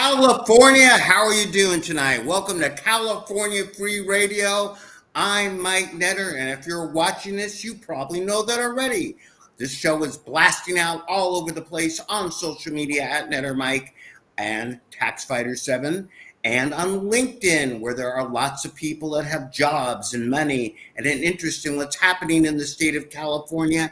California, how are you doing tonight? Welcome to California Free Radio. I'm Mike Netter, and if you're watching this, you probably know that already. This show is blasting out all over the place on social media at Netter Mike and TaxFighter7, and on LinkedIn, where there are lots of people that have jobs and money and an interest in what's happening in the state of California,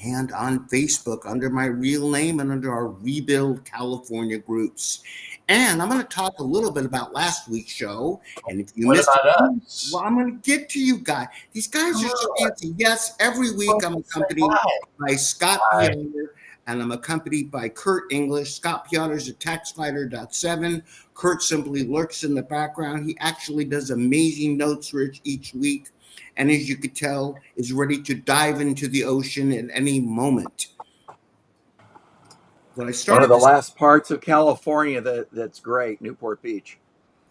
and on Facebook under my real name and under our Rebuild California groups. And I'm going to talk a little bit about last week's show. And if you What missed about it, us? well, I'm going to get to you guys. These guys are so fancy. Yes, every week I'm accompanied by Scott Hi. Piotr, and I'm accompanied by Kurt English. Scott Piotr's at TaxFighter.7. Kurt simply lurks in the background. He actually does amazing notes each week, and as you could tell, is ready to dive into the ocean at any moment. When I One started of the this, last parts of California that's great, Newport Beach.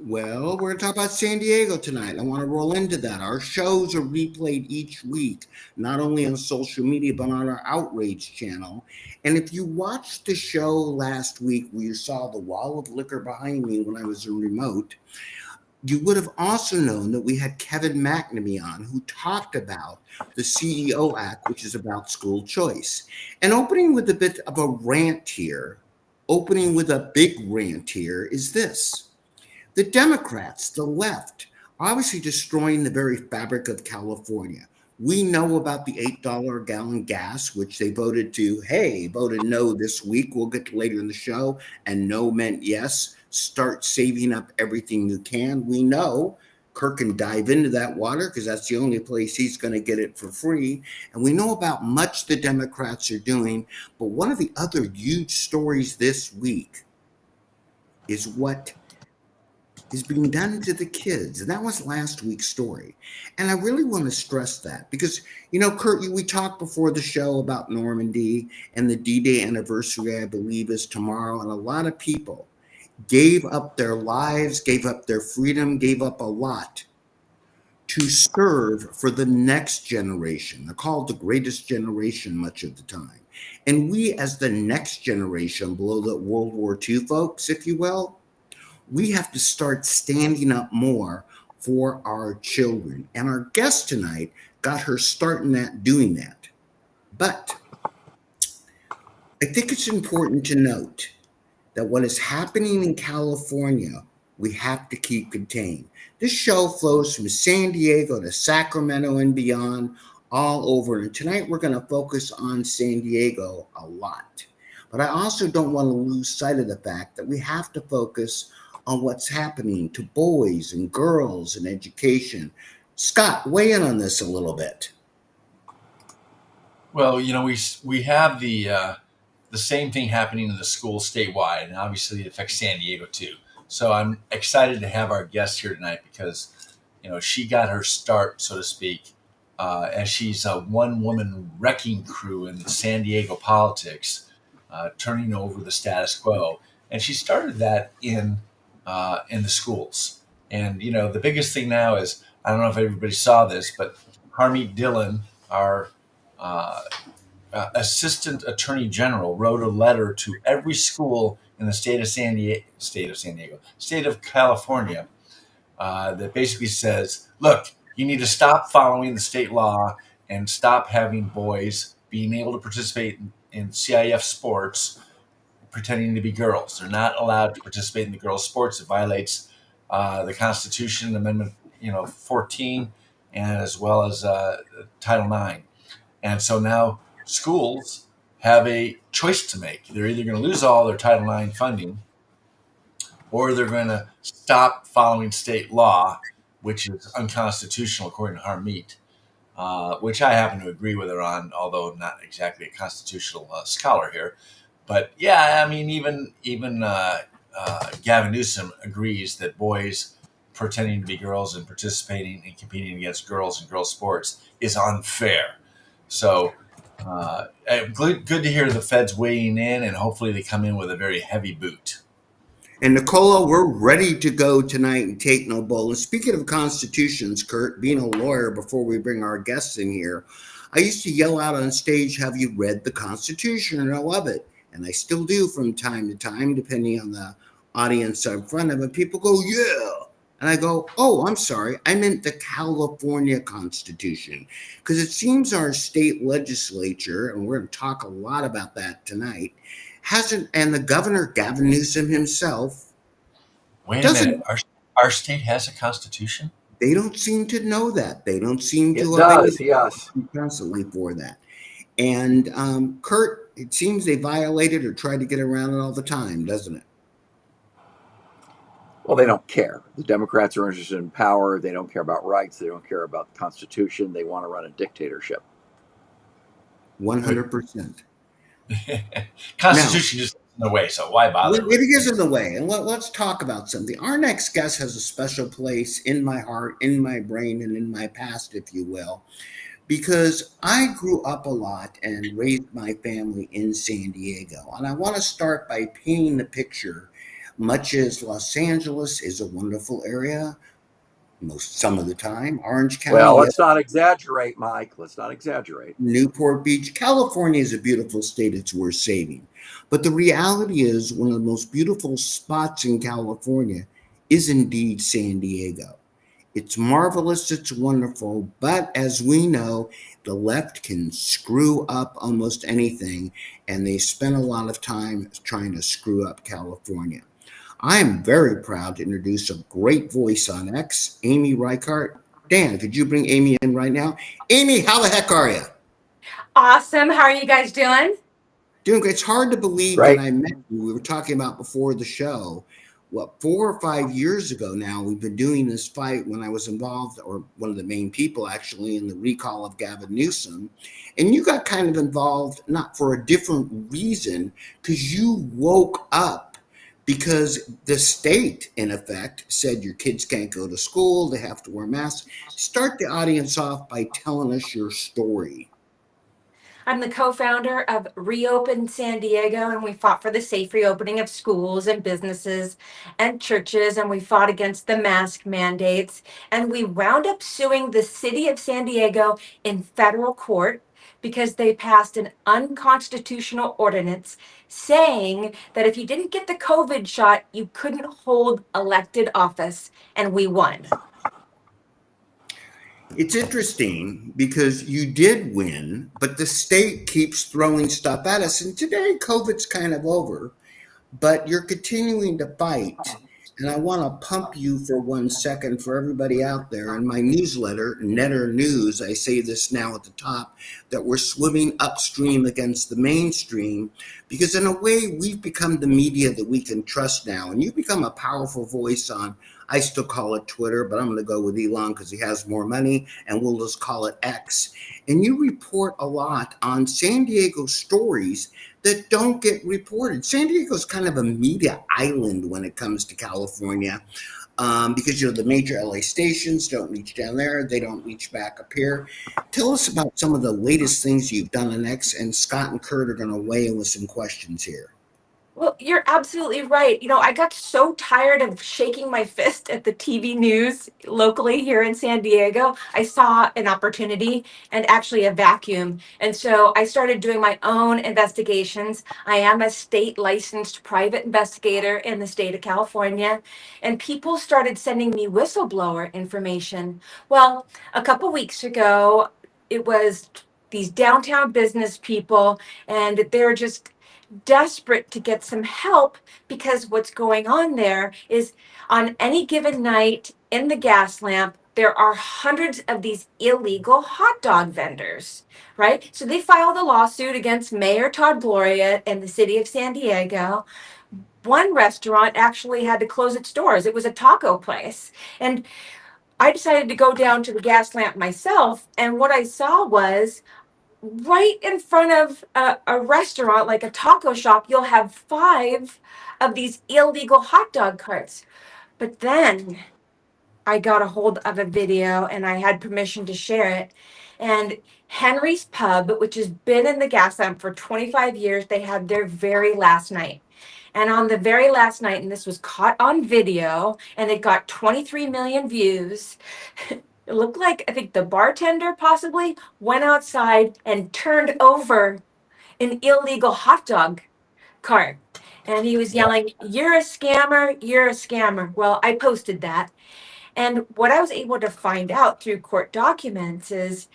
well, we're going to talk about San Diego tonight. I want to roll into that. Our shows are replayed each week, not only on social media, but on our Outrage channel. And if you watched the show last week where you saw the wall of liquor behind me when I was in remote, you would have also known that we had Kevin McNamee on, who talked about the CEO Act, which is about school choice. And opening with a bit of a rant here, opening with a big rant here is this. The Democrats, the left, obviously destroying the very fabric of California. We know about the $8 a gallon gas, which they voted no this week. We'll get to later in the show. And no meant yes. Start saving up everything you can. We know Kirk can dive into that water because that's the only place he's going to get it for free. And we know about much the Democrats are doing. But one of the other huge stories this week is what is being done to the kids. And that was last week's story. And I really want to stress that because, Kurt, we talked before the show about Normandy, and the D-Day anniversary, I believe, is tomorrow. And a lot of people gave up their lives, gave up their freedom, gave up a lot to serve for the next generation. They're called the greatest generation much of the time. And we, as the next generation below the World War II folks, if you will, we have to start standing up more for our children. And our guest tonight got her start in doing that. But I think it's important to note that what is happening in California, we have to keep contained. This show flows from San Diego to Sacramento and beyond, all over. And tonight we're going to focus on San Diego a lot. But I also don't want to lose sight of the fact that we have to focus on what's happening to boys and girls in education. Scott, weigh in on this a little bit. Well, we have the same thing happening in the schools statewide, and obviously it affects San Diego too. So I'm excited to have our guest here tonight because, she got her start, so to speak, as she's a one-woman wrecking crew in San Diego politics, turning over the status quo, and she started that in the schools. And the biggest thing now is, I don't know if everybody saw this, but Harmeet Dillon, our Assistant Attorney General, wrote a letter to every school in the state of California, that basically says, look, you need to stop following the state law and stop having boys being able to participate in CIF sports pretending to be girls. They're not allowed to participate in the girls' sports. It violates the Constitution, Amendment 14, and as well as Title IX. And so now schools have a choice to make. They're either going to lose all their Title IX funding, or they're going to stop following state law, which is unconstitutional according to Harmeet, which I happen to agree with her on, although not exactly a constitutional scholar here. But yeah, I mean, even Gavin Newsom agrees that boys pretending to be girls and participating and competing against girls in girls' sports is unfair. So good to hear the feds weighing in, and hopefully they come in with a very heavy boot. And Nicola, we're ready to go tonight and take no bull. And speaking of constitutions, Kurt, being a lawyer before we bring our guests in here, I used to yell out on stage, have you read the Constitution? And I love it. And I still do from time to time, depending on the audience I'm in front of, and people go, yeah. And I go, oh, I'm sorry. I meant the California Constitution. Because it seems our state legislature, and we're going to talk a lot about that tonight, hasn't, and the governor, Gavin Newsom himself, Wait a doesn't, minute. Our state has a constitution? they don't seem to know that. They don't seem It to does, obey yes. constantly for that. And Kurt, it seems they violate it or try to get around it all the time, doesn't it? Well, they don't care. The Democrats are interested in power. They don't care about rights. They don't care about the Constitution. They want to run a dictatorship. 100%. Constitution just in the way, so why bother? It is in the way. And let's talk about something. Our next guest has a special place in my heart, in my brain, and in my past, if you will, because I grew up a lot and raised my family in San Diego. And I want to start by painting the picture. Much as Los Angeles is a wonderful area, some of the time, Orange County. Well, let's not exaggerate, Mike. Let's not exaggerate. Newport Beach, California is a beautiful state. It's worth saving. But the reality is, one of the most beautiful spots in California is indeed San Diego. It's marvelous, it's wonderful, but as we know, the left can screw up almost anything, and they spend a lot of time trying to screw up California. I am very proud to introduce a great voice on X, Amy Reichert. Dan, could you bring Amy in right now? Amy, how the heck are you? Awesome. How are you guys doing? Doing great. It's hard to believe Right. when I met you, we were talking about before the show, 4 or 5 years ago now, we've been doing this fight when I was involved, or one of the main people actually, in the recall of Gavin Newsom. And you got kind of involved, not for a different reason, because you woke up because the state, in effect, said your kids can't go to school, they have to wear masks. Start the audience off by telling us your story. I'm the co-founder of Reopen San Diego, and we fought for the safe reopening of schools and businesses and churches, and we fought against the mask mandates. And we wound up suing the city of San Diego in federal court because they passed an unconstitutional ordinance saying that if you didn't get the COVID shot, you couldn't hold elected office, and we won. It's interesting because you did win, but the state keeps throwing stuff at us. And today, COVID's kind of over, but you're continuing to fight. And I want to pump you for 1 second for everybody out there. In my newsletter, Netter News, I say this now at the top, that we're swimming upstream against the mainstream, because in a way, we've become the media that we can trust now. And you've become a powerful voice on, I still call it Twitter, but I'm going to go with Elon because he has more money, and we'll just call it X. And you report a lot on San Diego stories that don't get reported. San Diego's kind of a media island when it comes to California, because the major LA stations don't reach down there. They don't reach back up here. Tell us about some of the latest things you've done on X, and Scott and Kurt are going to weigh in with some questions here. Well, you're absolutely right. I got so tired of shaking my fist at the TV news locally here in San Diego. I saw an opportunity and actually a vacuum. And so I started doing my own investigations. I am a state licensed private investigator in the state of California, and people started sending me whistleblower information. Well, a couple weeks ago, it was these downtown business people, and they're just desperate to get some help because what's going on there is on any given night in the gas lamp, there are hundreds of these illegal hot dog vendors, right? So they filed a lawsuit against Mayor Todd Gloria and the city of San Diego. One restaurant actually had to close its doors. It was a taco place. And I decided to go down to the gas lamp myself. And what I saw was right in front of a restaurant, like a taco shop, you'll have 5 of these illegal hot dog carts. But then I got a hold of a video and I had permission to share it. And Henry's Pub, which has been in the gas lamp for 25 years, they had their very last night. And on the very last night, and this was caught on video, and it got 23 million views. It looked like, I think the bartender possibly went outside and turned over an illegal hot dog cart. And he was yelling, "You're a scammer, you're a scammer." Well, I posted that. And what I was able to find out through court documents is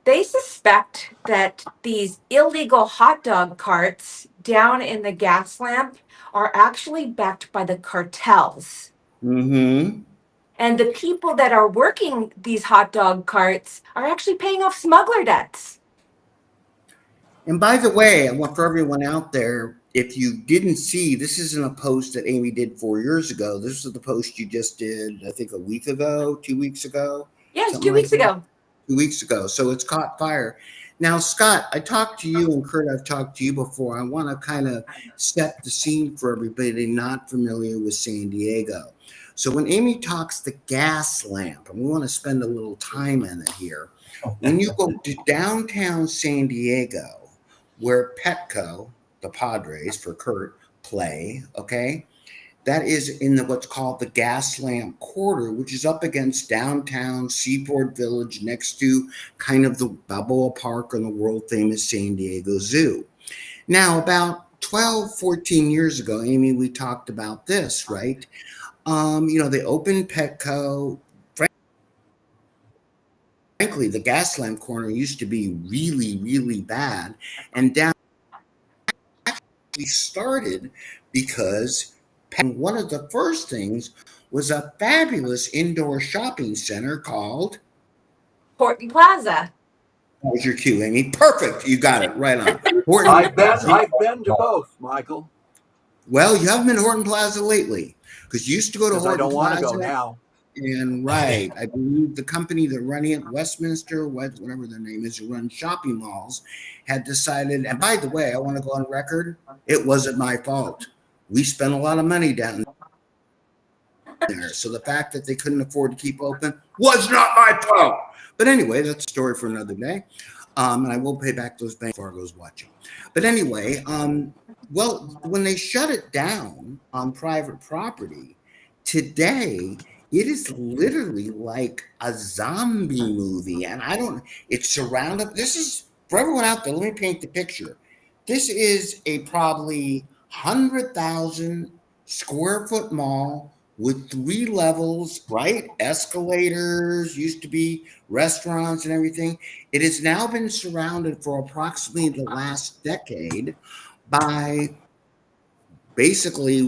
they suspect that these illegal hot dog carts down in the gas lamp are actually backed by the cartels. Mm-hmm. And the people that are working these hot dog carts are actually paying off smuggler debts. And by the way, I want for everyone out there, if you didn't see, this isn't a post that Amy did 4 years ago. This is the post you just did, I think, a week ago, 2 weeks ago. Yes, something 2 weeks like that. ago. 2 weeks ago. So it's caught fire. Now, Scott, I talked to you, and Kurt, I've talked to you before. I want to kind of set the scene for everybody not familiar with San Diego. So when Amy talks the gas lamp, and we want to spend a little time in it here, when you go to downtown San Diego, where Petco, the Padres for Kurt, play, okay? That is in what's called the Gaslamp Quarter, which is up against downtown Seaport Village next to kind of the Balboa Park and the world famous San Diego Zoo. Now, about 12, 14 years ago, Amy, we talked about this, right? They opened Petco. Frankly, the Gaslamp Corner used to be really, really bad. And down actually started because one of the first things was a fabulous indoor shopping center called Horton Plaza. That was your cue, Amy. Perfect. You got it right on. Horton I've been to both, Michael, Well, you haven't been to Horton Plaza lately because you used to go to because I Horton don't want Plaza. to go now. And right, I believe the company that running it, Westminster, whatever their name is, who runs shopping malls, had decided. And by the way, I want to go on record. It wasn't my fault. We spent a lot of money down there, so the fact that they couldn't afford to keep open was not my fault. But anyway, that's a story for another day. And I will pay back those bank Fargo's watching. But anyway, well, when they shut it down on private property today, it is literally like a zombie movie. And it's surrounded. This is for everyone out there. Let me paint the picture. This is a probably 100,000 square foot mall with 3 levels, right? Escalators, used to be restaurants and everything. It has now been surrounded for approximately the last decade by basically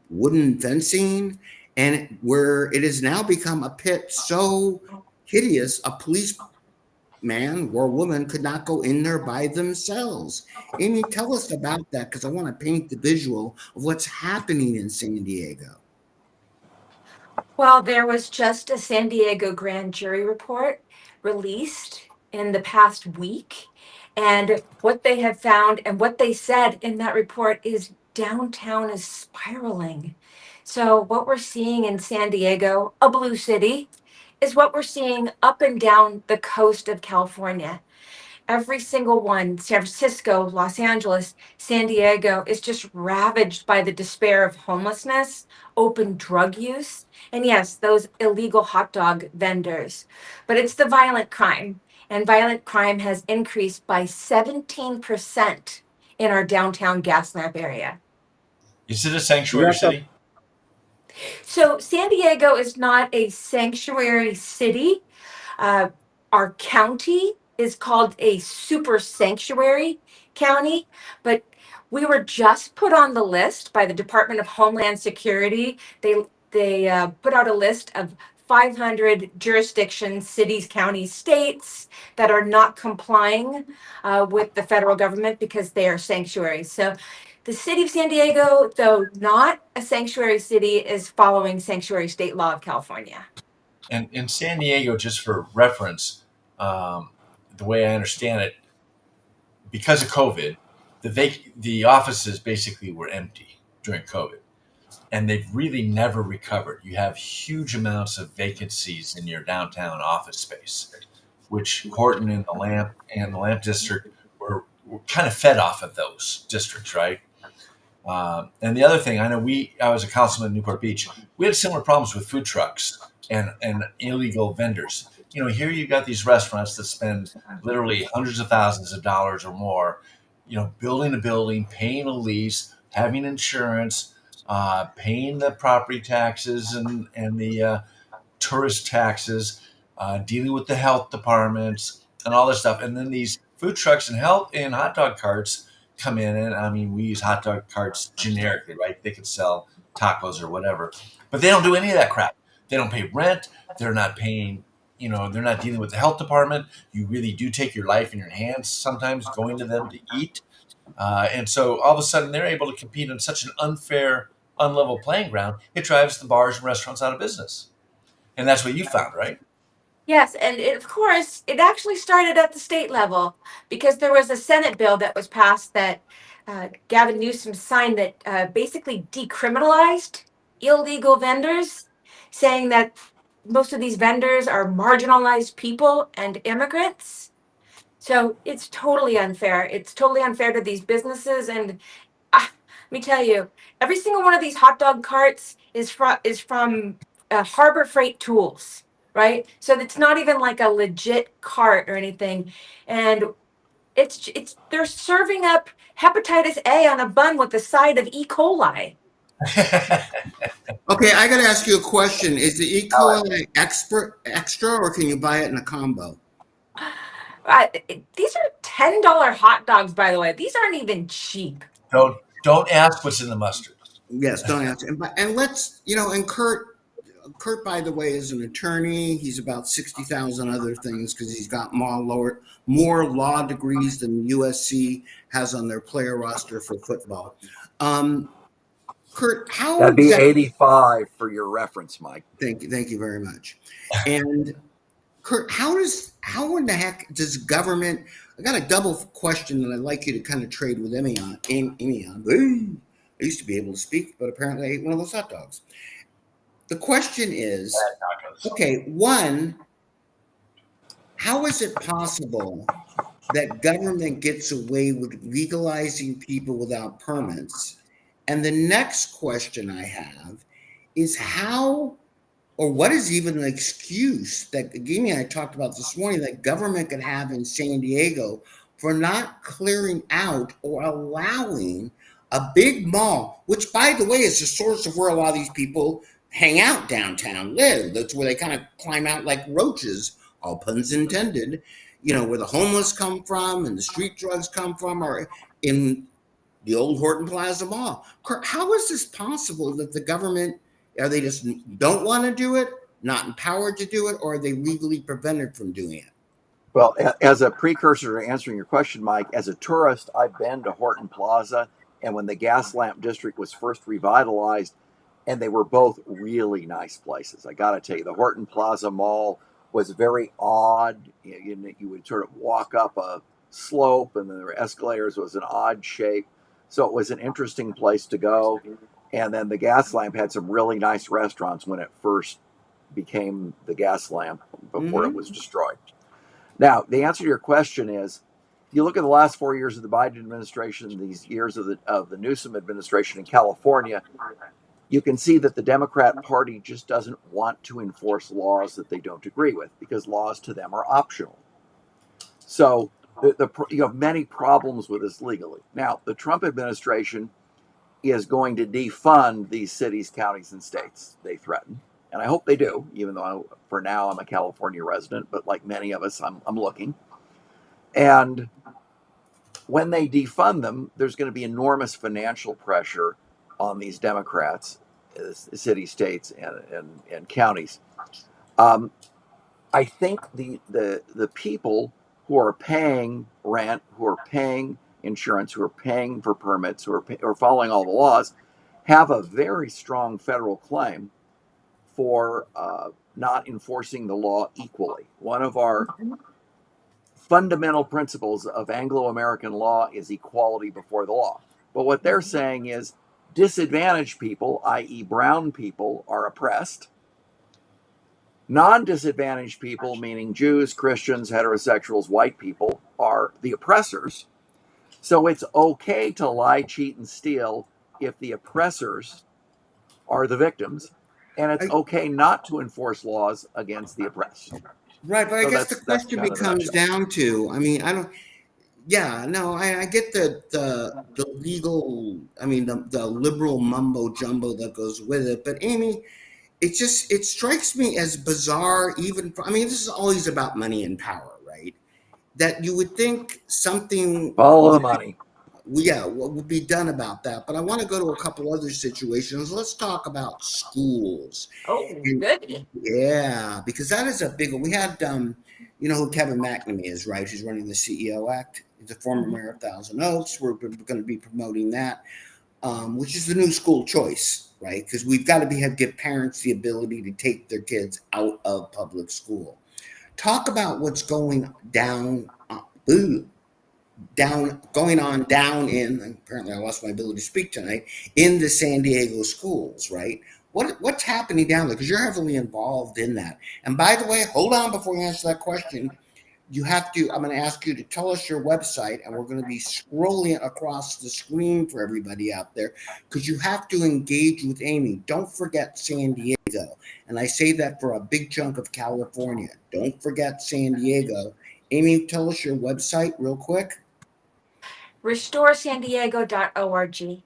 wooden fencing, and where it has now become a pit so hideous a policeman or woman could not go in there by themselves. Amy, tell us about that, because I want to paint the visual of what's happening in San Diego. Well, there was just a San Diego grand jury report released in the past week. And what they have found and what they said in that report is downtown is spiraling. So, what we're seeing in San Diego, a blue city, is what we're seeing up and down the coast of California. Every single one, San Francisco, Los Angeles, San Diego, is just ravaged by the despair of homelessness, open drug use, and yes, those illegal hot dog vendors. But it's the violent crime, and violent crime has increased by 17% in our downtown Gaslamp area. Is it a sanctuary city? So San Diego is not a sanctuary city. Our county is called a super sanctuary county, but we were just put on the list by the Department of Homeland Security. They put out a list of 500 jurisdictions, cities, counties, states that are not complying with the federal government because they are sanctuaries. So the city of San Diego, though not a sanctuary city, is following sanctuary state law of California. And in San Diego, just for reference, the way I understand it, because of COVID, the offices basically were empty during COVID, and they've really never recovered. You have huge amounts of vacancies in your downtown office space, which Horton and the Lamp District were kind of fed off of those districts, right? And the other thing, I was a councilman in Newport Beach. We had similar problems with food trucks and illegal vendors. Here you got these restaurants that spend literally hundreds of thousands of dollars or more, building a building, paying a lease, having insurance, paying the property taxes and the tourist taxes, dealing with the health departments and all this stuff. And then these food trucks and hot dog carts come in. And I mean, we use hot dog carts generically, right? They could sell tacos or whatever, but they don't do any of that crap. They don't pay rent. They're not paying, they're not dealing with the health department. You really do take your life in your hands sometimes going to them to eat. And so all of a sudden they're able to compete on such an unfair, unlevel playing ground. It drives the bars and restaurants out of business. And that's what you found, right? Yes, and of course, it actually started at the state level because there was a Senate bill that was passed that Gavin Newsom signed that basically decriminalized illegal vendors, saying that most of these vendors are marginalized people and immigrants. So it's totally unfair. It's totally unfair to these businesses. And let me tell you, every single one of these hot dog carts is from Harbor Freight Tools, right? So it's not even like a legit cart or anything, and it's they're serving up hepatitis A on a bun with a side of E. coli. Okay, I got to ask you a question. Is the E. coli extra, or can you buy it in a combo? These are $10 hot dogs, by the way. These aren't even cheap. Don't ask what's in the mustard. Yes, don't ask. And let's, and Kurt, by the way, is an attorney. He's about 60,000 other things because he's got more law degrees than USC has on their player roster for football. Kurt, how that'd be 85 for your reference, Mike. Thank you very much. And Kurt, how in the heck does government? I got a double question that I'd like you to kind of trade with Emmy on. I used to be able to speak, but apparently I ate one of those hot dogs. The question is, okay, one, how is it possible that government gets away with legalizing people without permits? And the next question I have is how, or what is even an excuse that, again, I talked about this morning, that government could have in San Diego for not clearing out or allowing a big mall, which, by the way, is the source of where a lot of these people hang out downtown, live. That's where they kind of climb out like roaches, all puns intended, where the homeless come from and the street drugs come from, or in the old Horton Plaza Mall. How is this possible that the government, are they just don't want to do it, not empowered to do it, or are they legally prevented from doing it? Well, as a precursor to answering your question, Mike, as a tourist, I've been to Horton Plaza, and when the Gas Lamp District was first revitalized, and they were both really nice places. I got to tell you, the Horton Plaza Mall was very odd. You would sort of walk up a slope, and there were escalators. It was an odd shape. So it was an interesting place to go. And then the Gas Lamp had some really nice restaurants when it first became the Gas Lamp before it was destroyed. Now, the answer to your question is, if you look at the last 4 years of the Biden administration, these years of the Newsom administration in California, you can see that the Democrat Party just doesn't want to enforce laws that they don't agree with, because laws to them are optional. So you have many problems with this legally. Now, the Trump administration is going to defund these cities, counties, and states, they threaten. And I hope they do, even though for now I'm a California resident, but like many of us, I'm looking. And when they defund them, there's going to be enormous financial pressure on these Democrats, cities, states, and counties. I think the people who are paying rent, who are paying insurance, who are paying for permits, who are following all the laws, have a very strong federal claim for not enforcing the law equally. One of our fundamental principles of Anglo-American law is equality before the law. But what they're saying is disadvantaged people, i.e. brown people, are oppressed. Non-disadvantaged people, meaning Jews, Christians, heterosexuals, white people, are the oppressors. So it's okay to lie, cheat, and steal if the oppressors are the victims. And it's okay not to enforce laws against the oppressed. Right, but I guess the question becomes down to, Yeah, no, I get the legal, I mean the liberal mumbo jumbo that goes with it. But Amy, it strikes me as bizarre. Even I mean, this is always about money and power, right? That you would think something, Follow the money. yeah, what would be done about that. But I want to go to a couple other situations. Let's talk about schools. Oh, And good. yeah, because that is a big one. We had, you know who Kevin McNamee is, right? He's running the CEO Act. He's a former mayor of Thousand Oaks. We're going to be promoting that, which is the new school choice, right? Because we've got to give parents the ability to take their kids out of public school. Talk about what's going down, going on down in. Apparently, I lost my ability to speak tonight in the San Diego schools, right? What's happening down there? Because you're heavily involved in that. And by the way, hold on before you answer that question. You have to. I'm going to ask you to tell us your website, and we're going to be scrolling across the screen for everybody out there because you have to engage with Amy. Don't forget San Diego, and I say that for a big chunk of California. Don't forget San Diego. Amy, tell us your website real quick. RestoreSanDiego.org.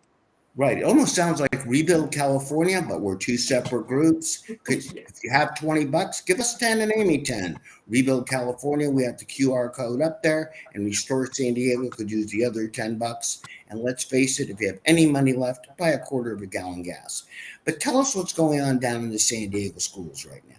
Right. It almost sounds like Rebuild California, but we're two separate groups. If you have $20, give us 10 and Amy 10. Rebuild California, we have the QR code up there, and Restore San Diego could use the other $10. And let's face it, if you have any money left, buy a quarter of a gallon gas. But tell us what's going on down in the San Diego schools right now.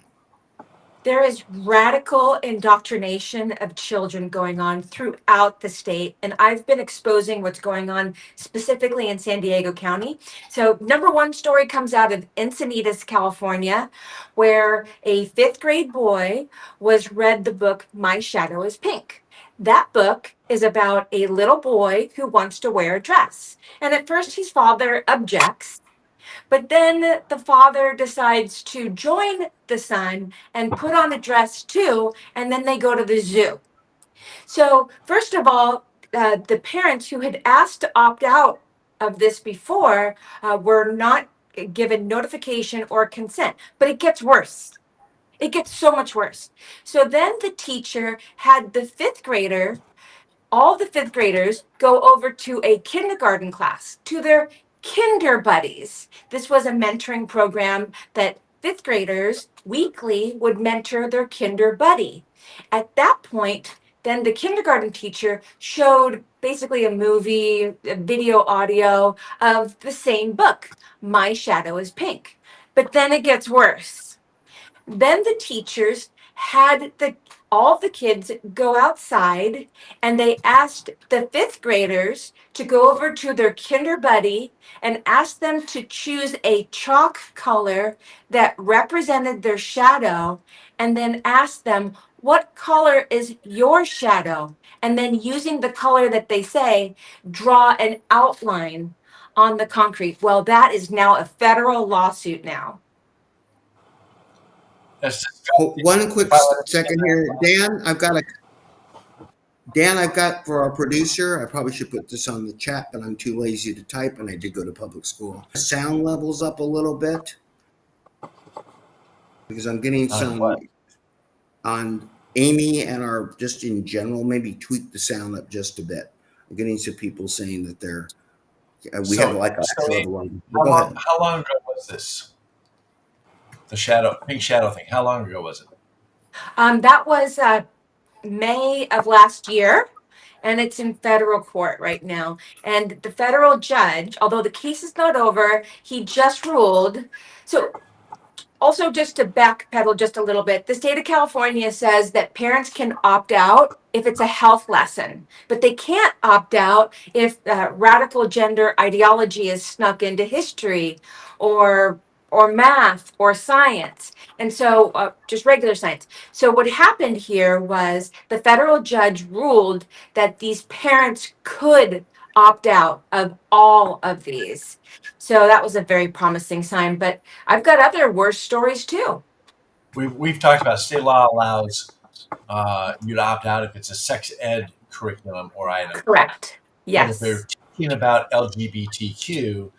There is radical indoctrination of children going on throughout the state. And I've been exposing what's going on specifically in San Diego County. So, number one story comes out of Encinitas, California, where a fifth grade boy was read the book My Shadow is Pink. That book is about a little boy who wants to wear a dress. And at first, his father objects. But then the father decides to join the son and put on a dress too, and then they go to the zoo. So, first of all, the parents who had asked to opt out of this before were not given notification or consent. But it gets worse. It gets so much worse. So then the teacher had all the fifth graders go over to a kindergarten class, to their kinder buddies. This was a mentoring program that fifth graders weekly would mentor their kinder buddy. At that point, then the kindergarten teacher showed basically a movie, a video audio of the same book, My Shadow is Pink. But then it gets worse. Then the teachers had all the kids go outside and they asked the fifth graders to go over to their kinder buddy and ask them to choose a chalk color that represented their shadow and then ask them, what color is your shadow? And then using the color that they say, draw an outline on the concrete. Well, that is now a federal lawsuit now. One quick second here. Dan, I've got for our producer, I probably should put this on the chat, but I'm too lazy to type, and I did go to public school. Sound levels up a little bit because I'm getting some on Amy and our just in general, maybe tweak the sound up just a bit. I'm getting some people saying that we have like a level on. How long ago was this? The pink shadow thing. How long ago was it? That was May of last year, and it's in federal court right now. And the federal judge, although the case is not over, he just ruled. So, also just to backpedal just a little bit, the state of California says that parents can opt out if it's a health lesson, but they can't opt out if radical gender ideology is snuck into history or math or science. And so just regular science. So what happened here was the federal judge ruled that these parents could opt out of all of these. So that was a very promising sign, but I've got other worse stories too. We've talked about state law allows you to opt out if it's a sex ed curriculum or item. Correct. Yes. But if they're teaching about LGBTQ,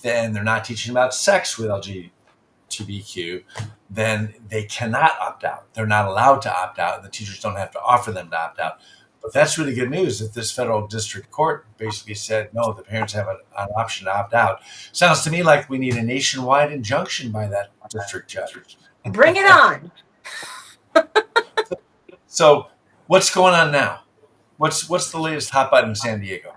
then they're not teaching about sex with LGBTQ, then they cannot opt out. They're not allowed to opt out. The teachers don't have to offer them to opt out. But that's really good news that this federal district court basically said, no, the parents have an option to opt out. Sounds to me like we need a nationwide injunction by that district judge. Bring it on. So what's going on now? What's the latest hot button in San Diego?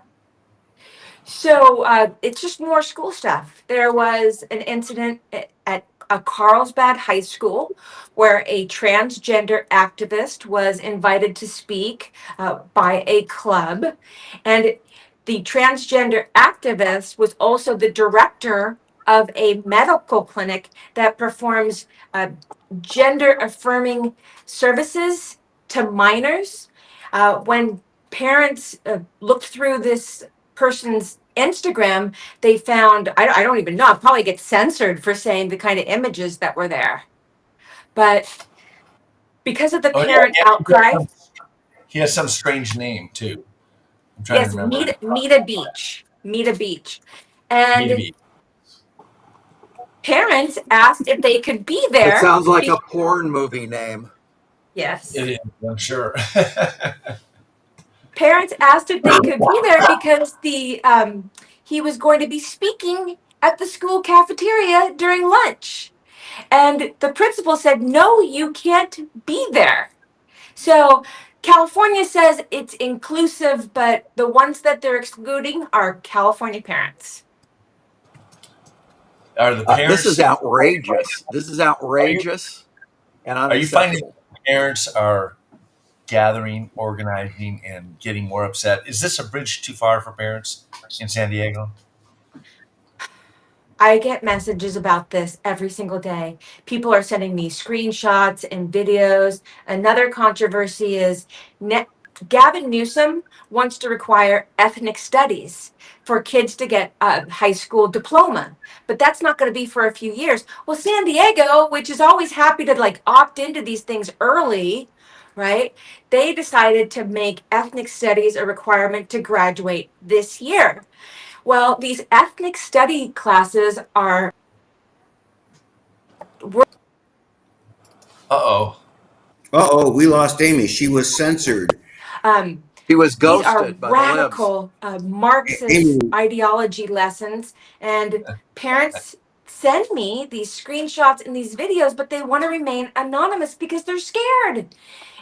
So it's just more school stuff. There was an incident at a Carlsbad High School where a transgender activist was invited to speak by a club. And the transgender activist was also the director of a medical clinic that performs gender affirming services to minors. When parents looked through this person's Instagram, they found, I don't even know, I'll probably get censored for saying the kind of images that were there. But because of the parent outcry, He has some strange name too. I'm trying yes, to remember. Mita Beach. And Meet Beach. parents asked if they could be It there. sounds like a porn movie name. Yes. It is, I'm sure. Parents asked if they could be there because he was going to be speaking at the school cafeteria during lunch. And the principal said, no, you can't be there. So California says it's inclusive, but the ones that they're excluding are California parents. Are the parents? This is outrageous. This is outrageous and unacceptable. Are you finding parents are gathering, organizing, and getting more upset? Is this a bridge too far for parents in San Diego? I get messages about this every single day. People are sending me screenshots and videos. Another controversy is Gavin Newsom wants to require ethnic studies for kids to get a high school diploma, but that's not going to be for a few years. Well, San Diego, which is always happy to like opt into these things early, right? They decided to make ethnic studies a requirement to graduate this year. Well, these ethnic study classes are. We lost Amy. She was censored. He was These are ghosted by radical Marxist Amy. ideology lessons, and parents send me these screenshots and these videos, but they want to remain anonymous because they're scared.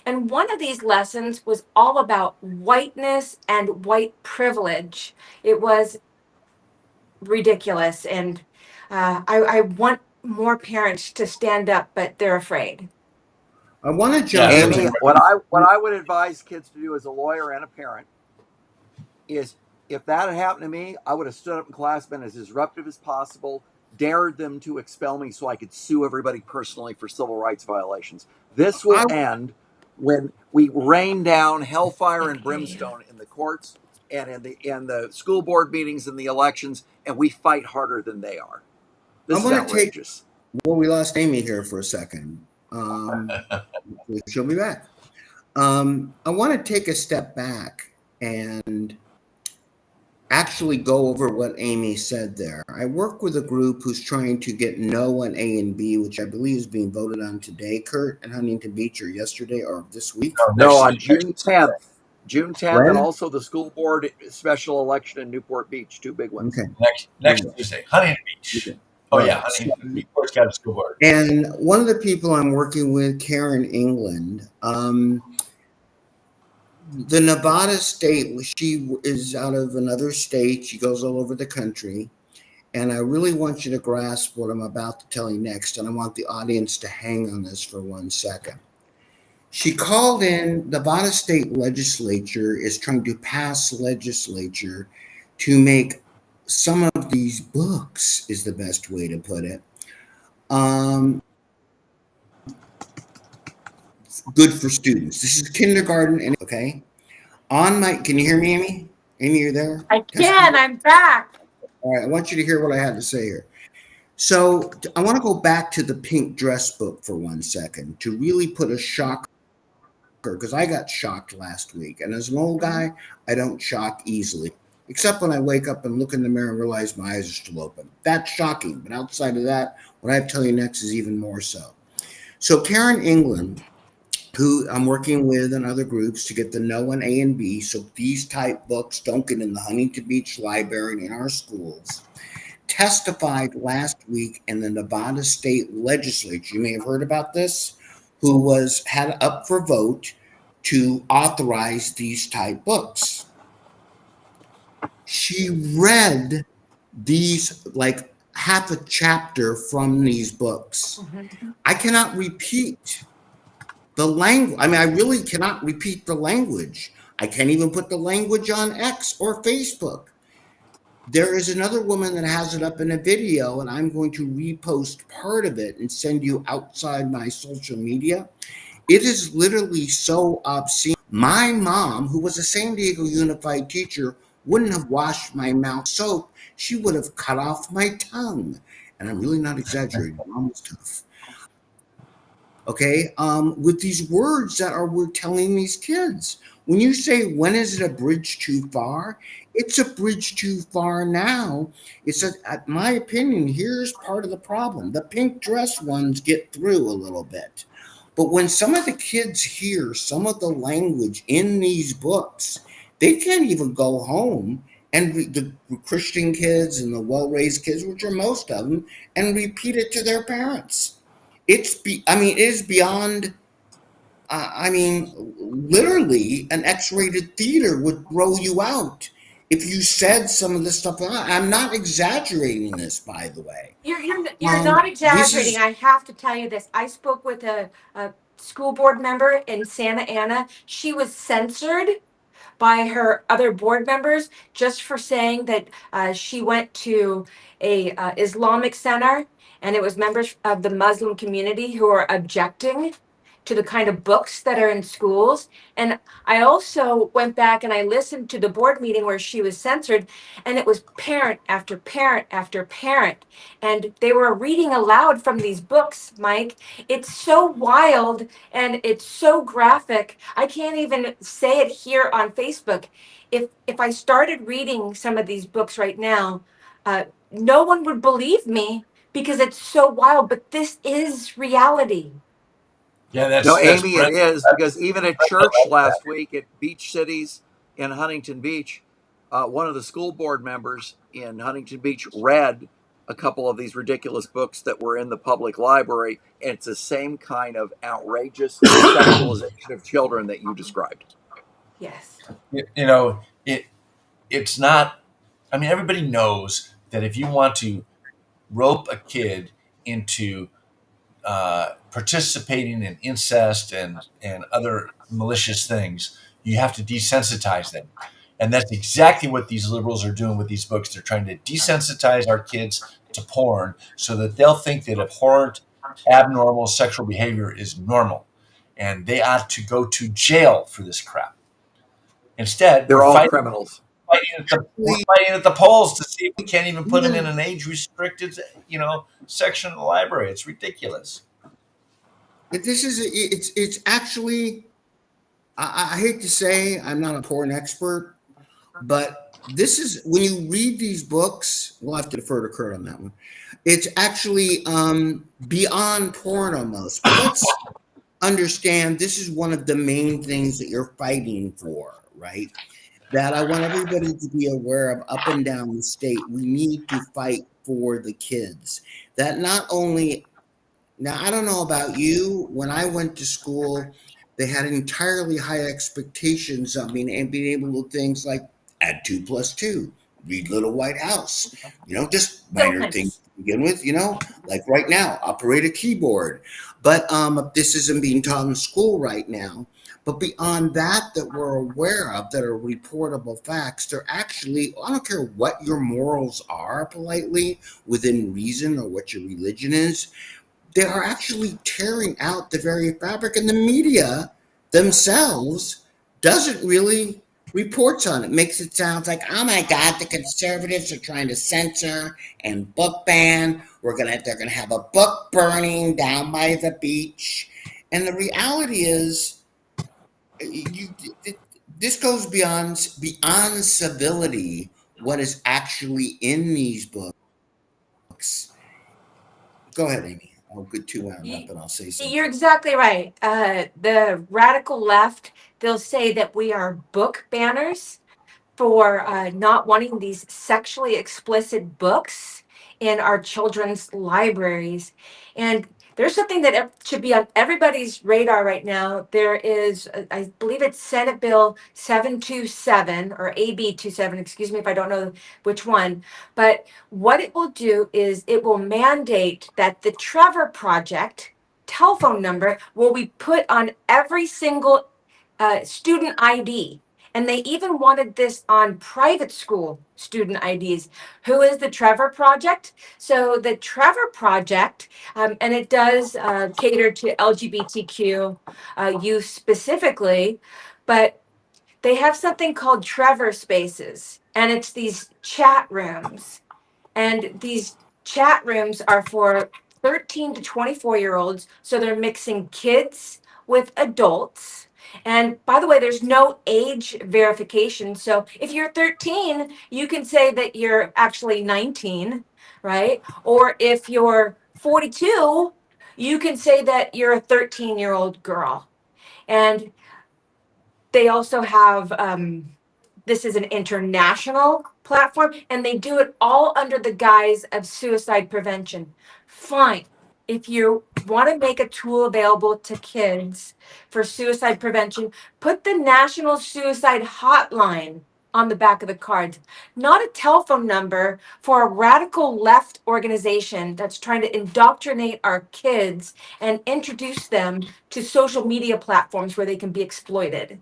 And one of these lessons was all about whiteness and white privilege. It was ridiculous, and I want more parents to stand up, but they're afraid. I want to jump Yeah, Amy, in. what I would advise kids to do as a lawyer and a parent is, if that had happened to me, I would have stood up in class, been as disruptive as possible, dared them to expel me so I could sue everybody personally for civil rights violations. This will end when we rain down hellfire and brimstone in the courts and in the school board meetings and the elections, and we fight harder than they are. This is outrageous. Well, we lost Amy here for a second. She'll be back. I want to take a step back and actually go over what Amy said there. I work with a group who's trying to get no on A and B, which I believe is being voted on today, Kurt, in Huntington Beach, or yesterday or this week. No, on June 10th. June 10th, When? and also the school board special election in Newport Beach. Two big ones. Okay. Next Tuesday, Huntington Beach. Okay. Oh yeah, Huntington Beach. Of course, got a school board. And one of the people I'm working with, Karen England, the Nevada state, she is out of another state. She goes all over the country. And I really want you to grasp what I'm about to tell you next. And I want the audience to hang on this for 1 second. She called in, the Nevada state legislature is trying to pass legislature to make some of these books, is the best way to put it, good for students. This is kindergarten, and okay. Can you hear me, Amy? Amy, you're there? I can. I'm back. All right, I want you to hear what I had to say here. So I want to go back to the pink dress book for 1 second to really put a shocker, because I got shocked last week. And as an old guy, I don't shock easily, except when I wake up and look in the mirror and realize my eyes are still open. That's shocking. But outside of that, what I tell you next is even more so. So Karen England who I'm working with and other groups to get the No and A and B, so these type books don't get in the Huntington Beach Library and in our schools, testified last week in the Nevada State Legislature. You may have heard about this, who was had up for vote to authorize these type books. She read these, like half a chapter from these books. I cannot repeat the language. I mean, I really cannot repeat the language. I can't even put the language on X or Facebook. There is another woman that has it up in a video, and I'm going to repost part of it and send you outside my social media. It is literally so obscene. My mom, who was a San Diego Unified teacher, wouldn't have washed my mouth soap. She would have cut off my tongue. And I'm really not exaggerating. Mom was tough. Okay, with these words that we're telling these kids. When you say, when is it a bridge too far? It's a bridge too far now. My opinion, here's part of the problem. The pink dress ones get through a little bit. But when some of the kids hear some of the language in these books, they can't even go home and the Christian kids and the well-raised kids, which are most of them, and repeat it to their parents. It is beyond, literally an X-rated theater would throw you out if you said some of this stuff. I'm not exaggerating this, by the way. You're not exaggerating. I have to tell you this. I spoke with a school board member in Santa Ana. She was censored by her other board members just for saying that she went to a Islamic center and it was members of the Muslim community who are objecting to the kind of books that are in schools. And I also went back and I listened to the board meeting where she was censored, and it was parent after parent after parent. And they were reading aloud from these books, Mike. It's so wild and it's so graphic. I can't even say it here on Facebook. If I started reading some of these books right now, no one would believe me because it's so wild, but this is reality. Yeah, that's Amy, Brent. it is, because even at church last week at Beach Cities in Huntington Beach, one of the school board members in Huntington Beach read a couple of these ridiculous books that were in the public library, and it's the same kind of outrageous sexualization of children that you described. Yes. It's not. I mean, everybody knows that if you want to rope a kid into participating in incest and other malicious things, you have to desensitize them. And that's exactly what these liberals are doing with these books. They're trying to desensitize our kids to porn so that they'll think that abhorrent, abnormal sexual behavior is normal. And they ought to go to jail for this crap. Instead, they're all criminals. We're fighting at the polls to see if we can't even put them in an age-restricted, section of the library. It's ridiculous. It's actually, I hate to say I'm not a porn expert, but this is, when you read these books, we'll have to defer to Kurt on that one. It's actually beyond porn almost. But let's understand this is one of the main things that you're fighting for, right? That I want everybody to be aware of up and down the state. We need to fight for the kids. That not only, now I don't know about you, when I went to school, they had entirely high expectations of me and being able to do things like add 2 + 2, read Little White House, just minor things to begin with, like right now, operate a keyboard. But this isn't being taught in school right now. But beyond that we're aware of, that are reportable facts, they're actually, I don't care what your morals are politely, within reason, or what your religion is, they are actually tearing out the very fabric, and the media themselves doesn't really reports on it. Makes it sound like, oh my God, the conservatives are trying to censor and book ban. They're gonna have a book burning down by the beach. And the reality is, this goes beyond civility. What is actually in these books? Go ahead, Amy. I'll get too wound up and I'll say something. You're exactly right. The radical left, they'll say that we are book banners for not wanting these sexually explicit books in our children's libraries. And there's something that should be on everybody's radar right now. There is, I believe it's Senate Bill 727 or AB 27, excuse me if I don't know which one. But what it will do is it will mandate that the Trevor Project telephone number will be put on every single student ID. And they even wanted this on private school student IDs. Who is the Trevor Project? So the Trevor Project, and it does cater to LGBTQ youth specifically, but they have something called Trevor Spaces, and it's these chat rooms. And these chat rooms are for 13 to 24-year-olds. So they're mixing kids with adults. And by the way, there's no age verification. So if you're 13, you can say that you're actually 19, right? Or if you're 42, you can say that you're a 13-year-old girl. And they also have this is an international platform, and they do it all under the guise of suicide prevention. Fine. If you want to make a tool available to kids for suicide prevention, put the National Suicide Hotline on the back of the cards, not a telephone number for a radical left organization that's trying to indoctrinate our kids and introduce them to social media platforms where they can be exploited.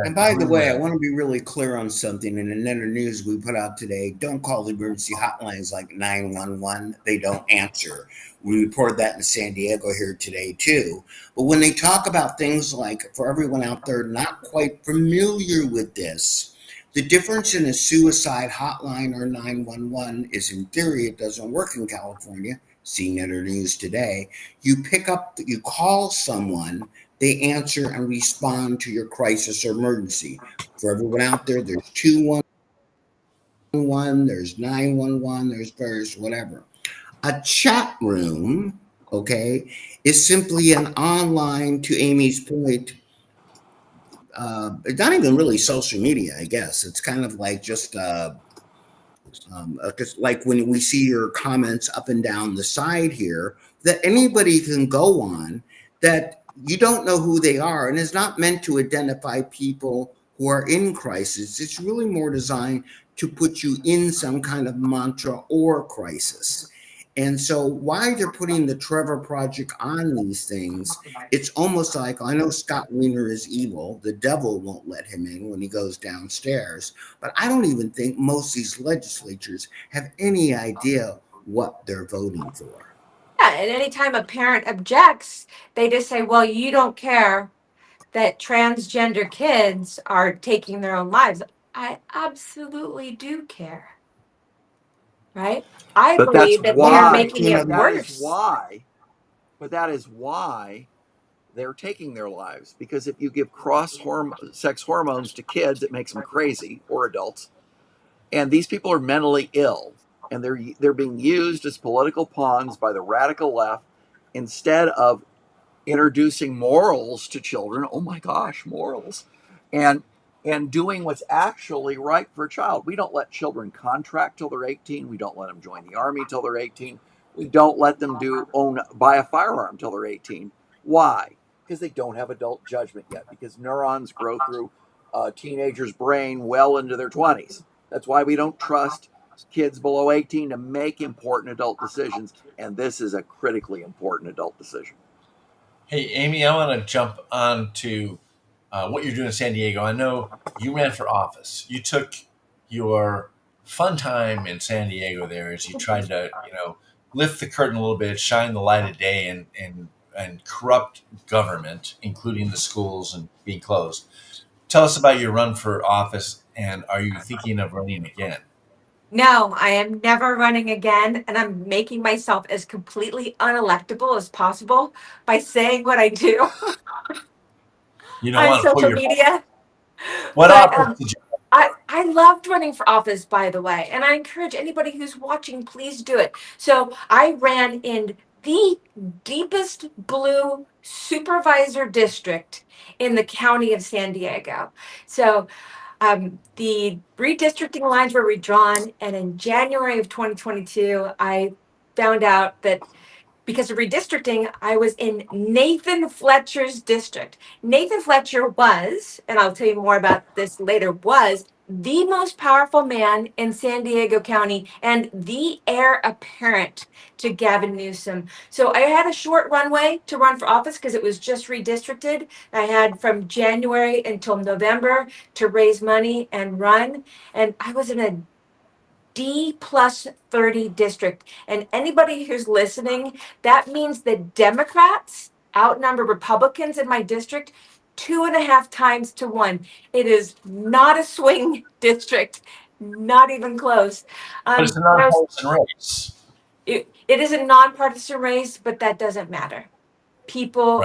And by the way, I want to be really clear on something. In the Netter News we put out today, don't call the emergency hotlines like 911. They don't answer. We reported that in San Diego here today too. But when they talk about things like, for everyone out there not quite familiar with this, the difference in a suicide hotline or 911 is, in theory, it doesn't work in California. See Netter News today. You call someone, they answer and respond to your crisis or emergency. For everyone out there, there's 211, there's 911, there's first, whatever. A chat room, okay, is simply an online, to Amy's point, it's not even really social media, I guess. It's kind of like just like when we see your comments up and down the side here, that anybody can go on, that you don't know who they are, and it's not meant to identify people who are in crisis. It's really more designed to put you in some kind of mantra or crisis. And so why they're putting the Trevor Project on these things, it's almost like, I know Scott Wiener is evil. The devil won't let him in when he goes downstairs. But I don't even think most of these legislatures have any idea what they're voting for. Yeah, and anytime a parent objects, they just say, well, you don't care that transgender kids are taking their own lives. I absolutely do care. Right? I But that's believe that we are why. making it That is worse. why. But that is why they're taking their lives. Because if you give sex hormones to kids, it makes them crazy, or adults. And these people are mentally ill, and they're being used as political pawns by the radical left instead of introducing morals to children. Oh my gosh, morals. And doing what's actually right for a child. We don't let children contract till they're 18. We don't let them join the army till they're 18. We don't let them buy a firearm till they're 18. Why? Because they don't have adult judgment yet. Because neurons grow through a teenager's brain well into their 20s. That's why we don't trust kids below 18 to make important adult decisions. And this is a critically important adult decision. Hey, Amy, I want to jump on to what you're doing in San Diego. I know you ran for office. You took your fun time in San Diego there as you tried to, lift the curtain a little bit, shine the light of day, and corrupt government, including the schools and being closed. Tell us about your run for office, and are you thinking of running again? No, I am never running again, and I'm making myself as completely unelectable as possible by saying what I do You don't on want to put social your media. what But office did you? I loved running for office, by the way, and I encourage anybody who's watching, please do it. So I ran in the deepest blue supervisor district in the county of San Diego. So the redistricting lines were redrawn, and in January of 2022, I found out that because of redistricting, I was in Nathan Fletcher's district. Nathan Fletcher was, and I'll tell you more about this later, was the most powerful man in San Diego County and the heir apparent to Gavin Newsom. So I had a short runway to run for office because it was just redistricted. I had from January until November to raise money and run. And I was in a D plus 30 district. And anybody who's listening, that means the Democrats outnumber Republicans in my district 2.5 times to 1. It is not a swing district, not even close. But it's a I was- nonpartisan race. it is a nonpartisan race, but that doesn't matter. People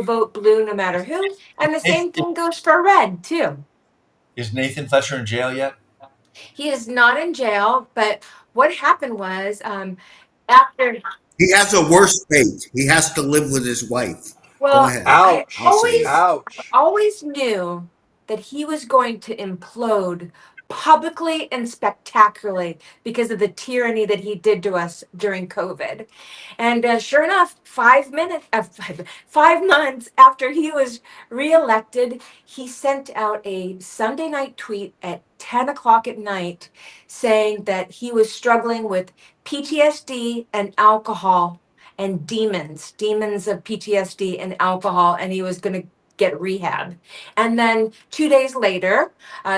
vote blue no matter who, and the same thing goes for red too. Is Nathan Fletcher in jail yet? He is not in jail, but what happened was after He has a worse fate. He has to live with his wife. Go well, ahead. Ouch. I'll say it. Ouch. always knew that he was going to implode publicly and spectacularly because of the tyranny that he did to us during COVID. And sure enough, 5 months after he was reelected, he sent out a Sunday night tweet at 10 o'clock at night saying that he was struggling with PTSD and alcohol and demons of PTSD and alcohol, and he was going to get rehab. And then 2 days later,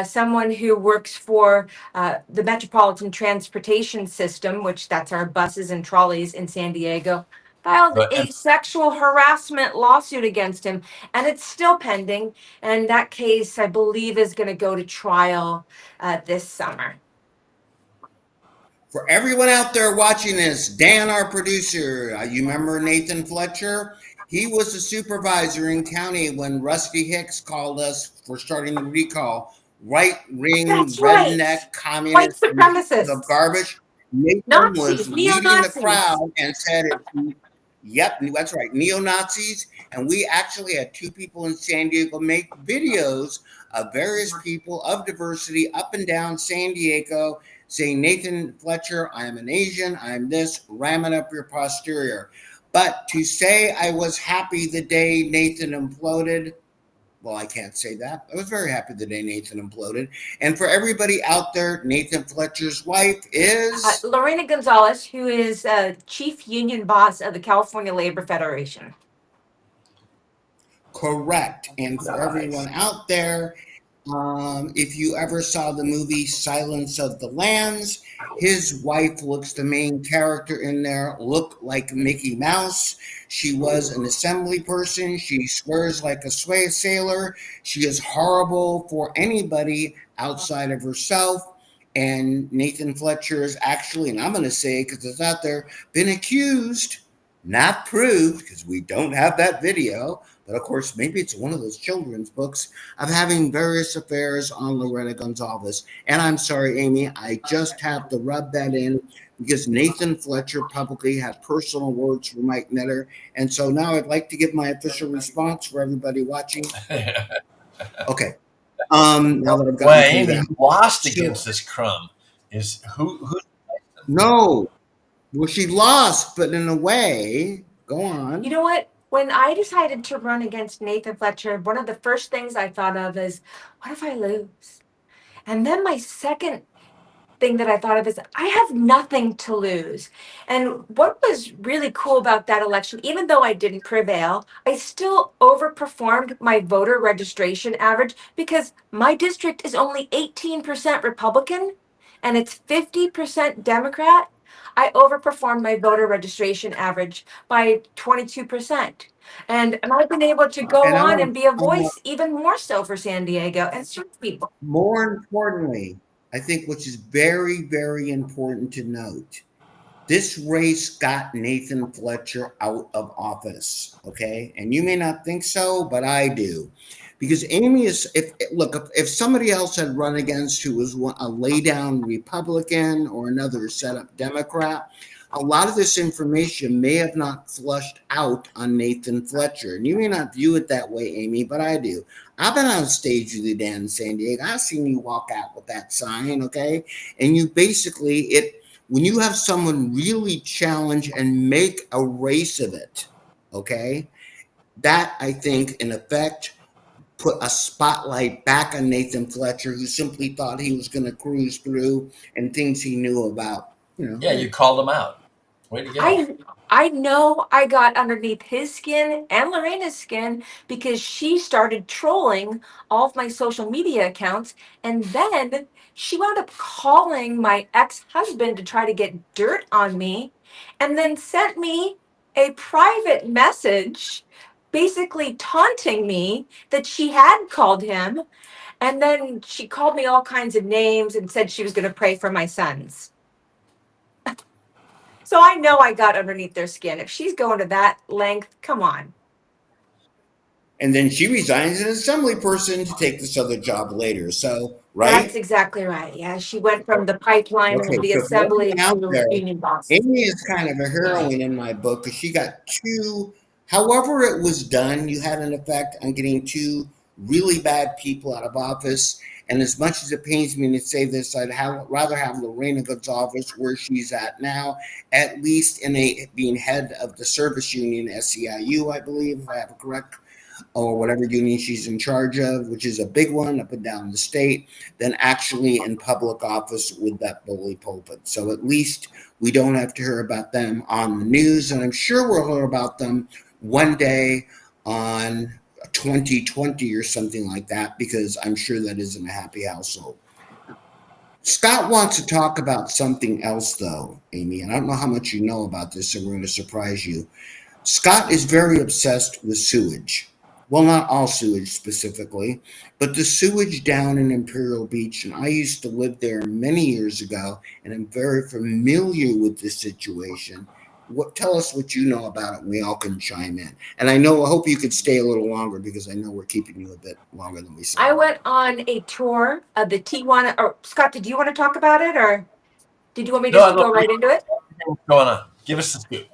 someone who works for the Metropolitan Transportation System, which that's our buses and trolleys in San Diego, filed a sexual harassment lawsuit against him, and it's still pending. And that case, I believe, is going to go to trial this summer. For everyone out there watching this, Dan, our producer, you remember Nathan Fletcher? He was a supervisor in county when Rusty Hicks called us for starting the recall. Right-wing, That's right. redneck, communist, White supremacists. of garbage. Nathan Nazis, was leading the neo-Nazis. crowd and said, yep, that's right, neo-Nazis. And we actually had 2 people in San Diego make videos of various people of diversity up and down San Diego saying, Nathan Fletcher, I am an Asian, I am this, ramming up your posterior. But to say I was happy the day Nathan imploded, well, I can't say that. I was very happy the day Nathan imploded. And for everybody out there, Nathan Fletcher's wife is Lorena Gonzalez, who is chief union boss of the California Labor Federation. correct. And for everyone out there, if you ever saw the movie Silence of the Lambs, his wife looks the main character in there, look like Mickey Mouse. She was an assembly person. She swears like a sailor. She is horrible for anybody outside of herself. And Nathan Fletcher is actually, and I'm going to say it because it's out there, been accused, not proved, because we don't have that video, but of course, maybe it's one of those children's books, of having various affairs on Lorena Gonzalez. And I'm sorry, Amy, I just have to rub that in because Nathan Fletcher publicly had personal words for Mike Netter. And so now I'd like to give my official response for everybody watching. Okay. Now that I've gotten Well, through Amy that. lost against this crumb. Is who? No. Well, she lost, but in a way, go on. You know what? When I decided to run against Nathan Fletcher, one of the first things I thought of is, what if I lose? And then my second thing that I thought of is, I have nothing to lose. And what was really cool about that election, even though I didn't prevail, I still overperformed my voter registration average because my district is only 18% Republican and it's 50% Democrat. I overperformed my voter registration average by 22%. And I've been able to go And I on want- and be a voice even more so for San Diego and serve people. More importantly, I think which is very, very important to note, this race got Nathan Fletcher out of office, okay? And you may not think so, but I do. Because Amy is, if somebody else had run against who was a lay down Republican or another setup Democrat, a lot of this information may have not flushed out on Nathan Fletcher. And you may not view it that way, Amy, but I do. I've been on stage with you down in San Diego. I've seen you walk out with that sign, okay? And you basically, when you have someone really challenge and make a race of it, okay, that I think in effect put a spotlight back on Nathan Fletcher, who simply thought he was going to cruise through and things he knew about. Yeah, you called him out. Way to go. I know I got underneath his skin and Lorena's skin because she started trolling all of my social media accounts, and then she wound up calling my ex-husband to try to get dirt on me, and then sent me a private message basically taunting me that she had called him, and then she called me all kinds of names and said she was going to pray for my sons. So I know I got underneath their skin. If she's going to that length, come on. And then she resigns as an assembly person to take this other job later. So, right? That's exactly right. Yeah, she went from the pipeline Okay, and the so assembly going out to there, the union boss. Amy is kind of a heroine in my book because she got two, however it was done, you had an effect on getting two really bad people out of office. And as much as it pains me to say this, rather have Lorena Gonzalez where she's at now, at least being head of the service union, SEIU, I believe, if I have it correct, or whatever union she's in charge of, which is a big one up and down the state, than actually in public office with that bully pulpit. So at least we don't have to hear about them on the news, and I'm sure we'll hear about them one day on 2020 or something like that, because I'm sure that isn't a happy household. Scott wants to talk about something else, though, Amy, and I don't know how much you know about this, so we're going to surprise you. Scott is very obsessed with sewage. Well, not all sewage specifically, but the sewage down in Imperial Beach. And I used to live there many years ago, and I'm very familiar with the situation. Tell us what you know about it, and we all can chime in. And I hope you could stay a little longer because I know we're keeping you a bit longer than we said. I went on a tour of the Tijuana. Or Scott, did you want to talk about it, or did you want me just to go right into it? What's going on? Give us the scoop.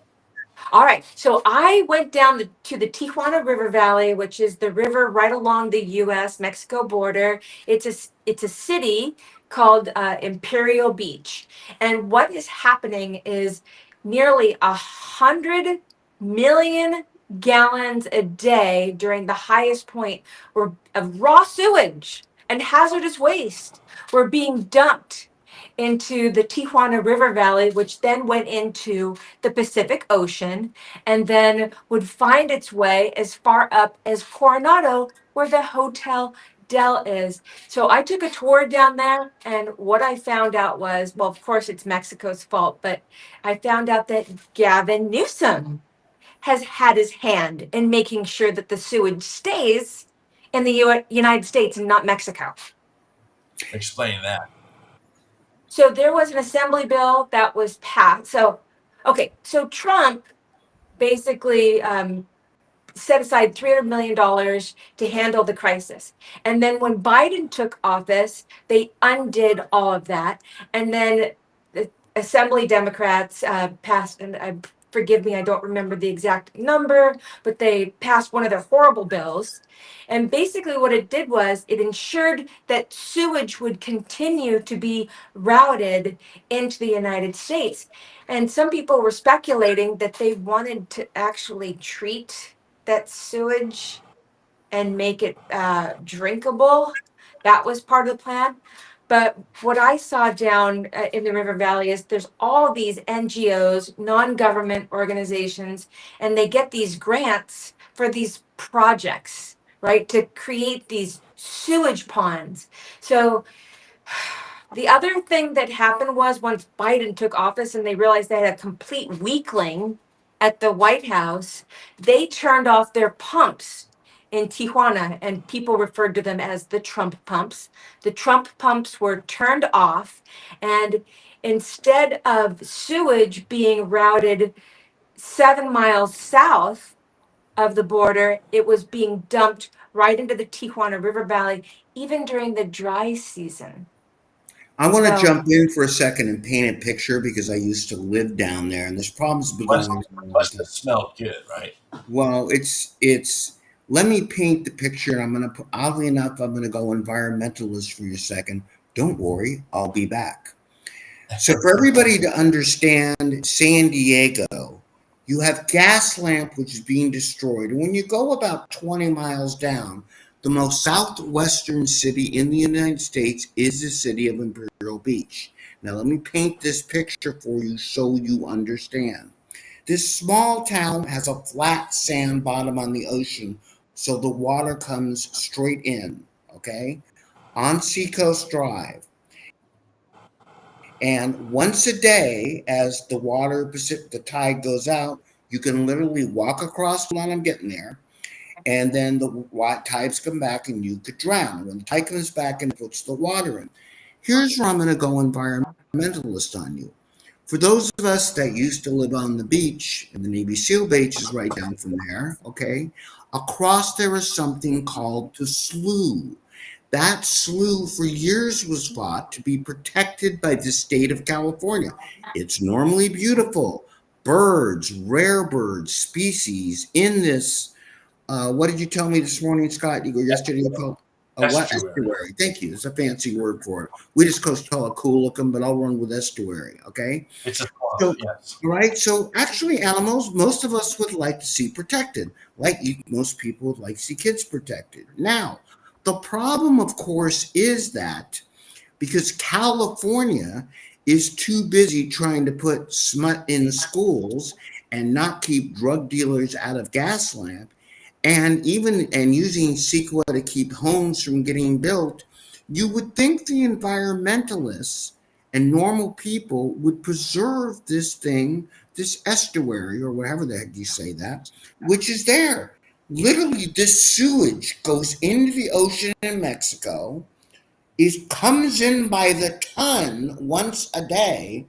All right. So I went down to the Tijuana River Valley, which is the river right along the U.S.-Mexico border. It's a city called Imperial Beach. And what is happening is nearly 100 million gallons a day during the highest point of raw sewage and hazardous waste were being dumped into the Tijuana River Valley, which then went into the Pacific Ocean and then would find its way as far up as Coronado, where the Hotel Del is. So I took a tour down there, and what I found out was, well, of course, it's Mexico's fault, but I found out that Gavin Newsom has had his hand in making sure that the sewage stays in the United States and not Mexico. Explain that. So there was an assembly bill that was passed. So Trump basically set aside $300 million to handle the crisis. And then when Biden took office, they undid all of that. And then the Assembly Democrats passed, and forgive me, I don't remember the exact number, but they passed one of their horrible bills. And basically what it did was it ensured that sewage would continue to be routed into the United States. And some people were speculating that they wanted to actually treat that sewage and make it drinkable. That was part of the plan. But what I saw down in the River Valley is there's all these NGOs, non-government organizations, and they get these grants for these projects, right, to create these sewage ponds. So the other thing that happened was once Biden took office and they realized they had a complete weakling at the White House, they turned off their pumps in Tijuana, and people referred to them as the Trump pumps. The Trump pumps were turned off, and instead of sewage being routed 7 miles south of the border, it was being dumped right into the Tijuana River Valley, even during the dry season. I want to So jump in for a second and paint a picture because I used to live down there, and this problem's been going Must, on for a long must time. have smelled good, right? Well, it's. Let me paint the picture. I'm gonna put. Oddly enough, I'm gonna go environmentalist for your second. Don't worry, I'll be back. So for everybody to understand San Diego, you have Gaslamp, which is being destroyed. And when you go about 20 miles down, the most southwestern city in the United States is the city of Imperial Beach. Now, let me paint this picture for you so you understand. This small town has a flat sand bottom on the ocean, so the water comes straight in, okay, on Seacoast Drive. And once a day, as the tide goes out, you can literally walk across the line. I'm getting there. And then the tides come back and you could drown. When the tide comes back and puts the water in. Here's where I'm going to go environmentalist on you. For those of us that used to live on the beach, and the Navy SEAL beach is right down from there, okay, across there is something called the slough. That slough for years was thought to be protected by the state of California. It's normally beautiful. Birds, rare birds, species in this. What did you tell me this morning, Scott? You go yesterday. You called a what? Estuary. Estuary. Thank you. It's a fancy word for it. We just call it cool looking, but I'll run with estuary. Okay. It's a So, yes. right. So actually, animals, most of us would like to see protected. Most people would like to see kids protected. Now, the problem, of course, is that because California is too busy trying to put smut in schools and not keep drug dealers out of Gaslamp, and using CEQA to keep homes from getting built, you would think the environmentalists and normal people would preserve this thing, this estuary, or whatever the heck you say that, which is there. Literally, this sewage goes into the ocean in Mexico, comes in by the ton once a day,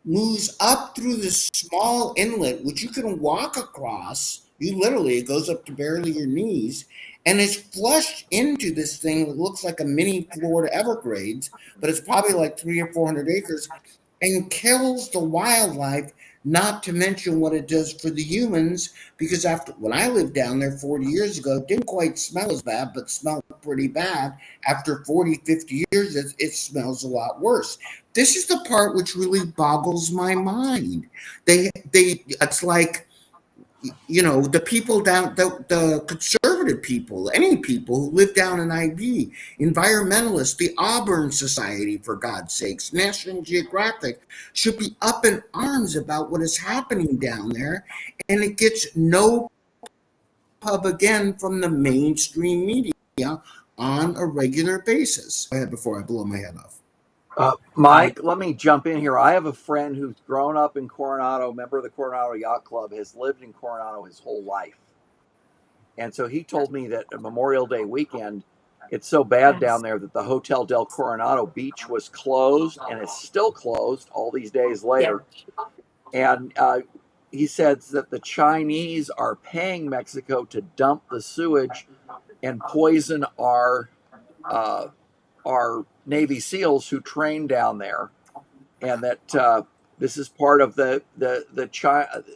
moves up through this small inlet, which you can walk across. It goes up to barely your knees, and it's flushed into this thing that looks like a mini Florida Everglades, but it's probably like 300 or 400 acres, and kills the wildlife. Not to mention what it does for the humans, because when I lived down there 40 years ago, it didn't quite smell as bad, but smelled pretty bad. After 40, 50 years, it smells a lot worse. This is the part which really boggles my mind. It's like, the people down, the conservative people, any people who live down in IB, environmentalists, the Auburn Society, for God's sakes, National Geographic, should be up in arms about what is happening down there, and it gets no pub again from the mainstream media on a regular basis. Go ahead before I blow my head off. Mike, let me jump in here. I have a friend who's grown up in Coronado, member of the Coronado Yacht Club, has lived in Coronado his whole life. And so he told me that Memorial Day weekend, it's so bad down there that the Hotel del Coronado Beach was closed, and it's still closed all these days later. And he says that the Chinese are paying Mexico to dump the sewage and poison our Navy SEALs who train down there, and that this is part of the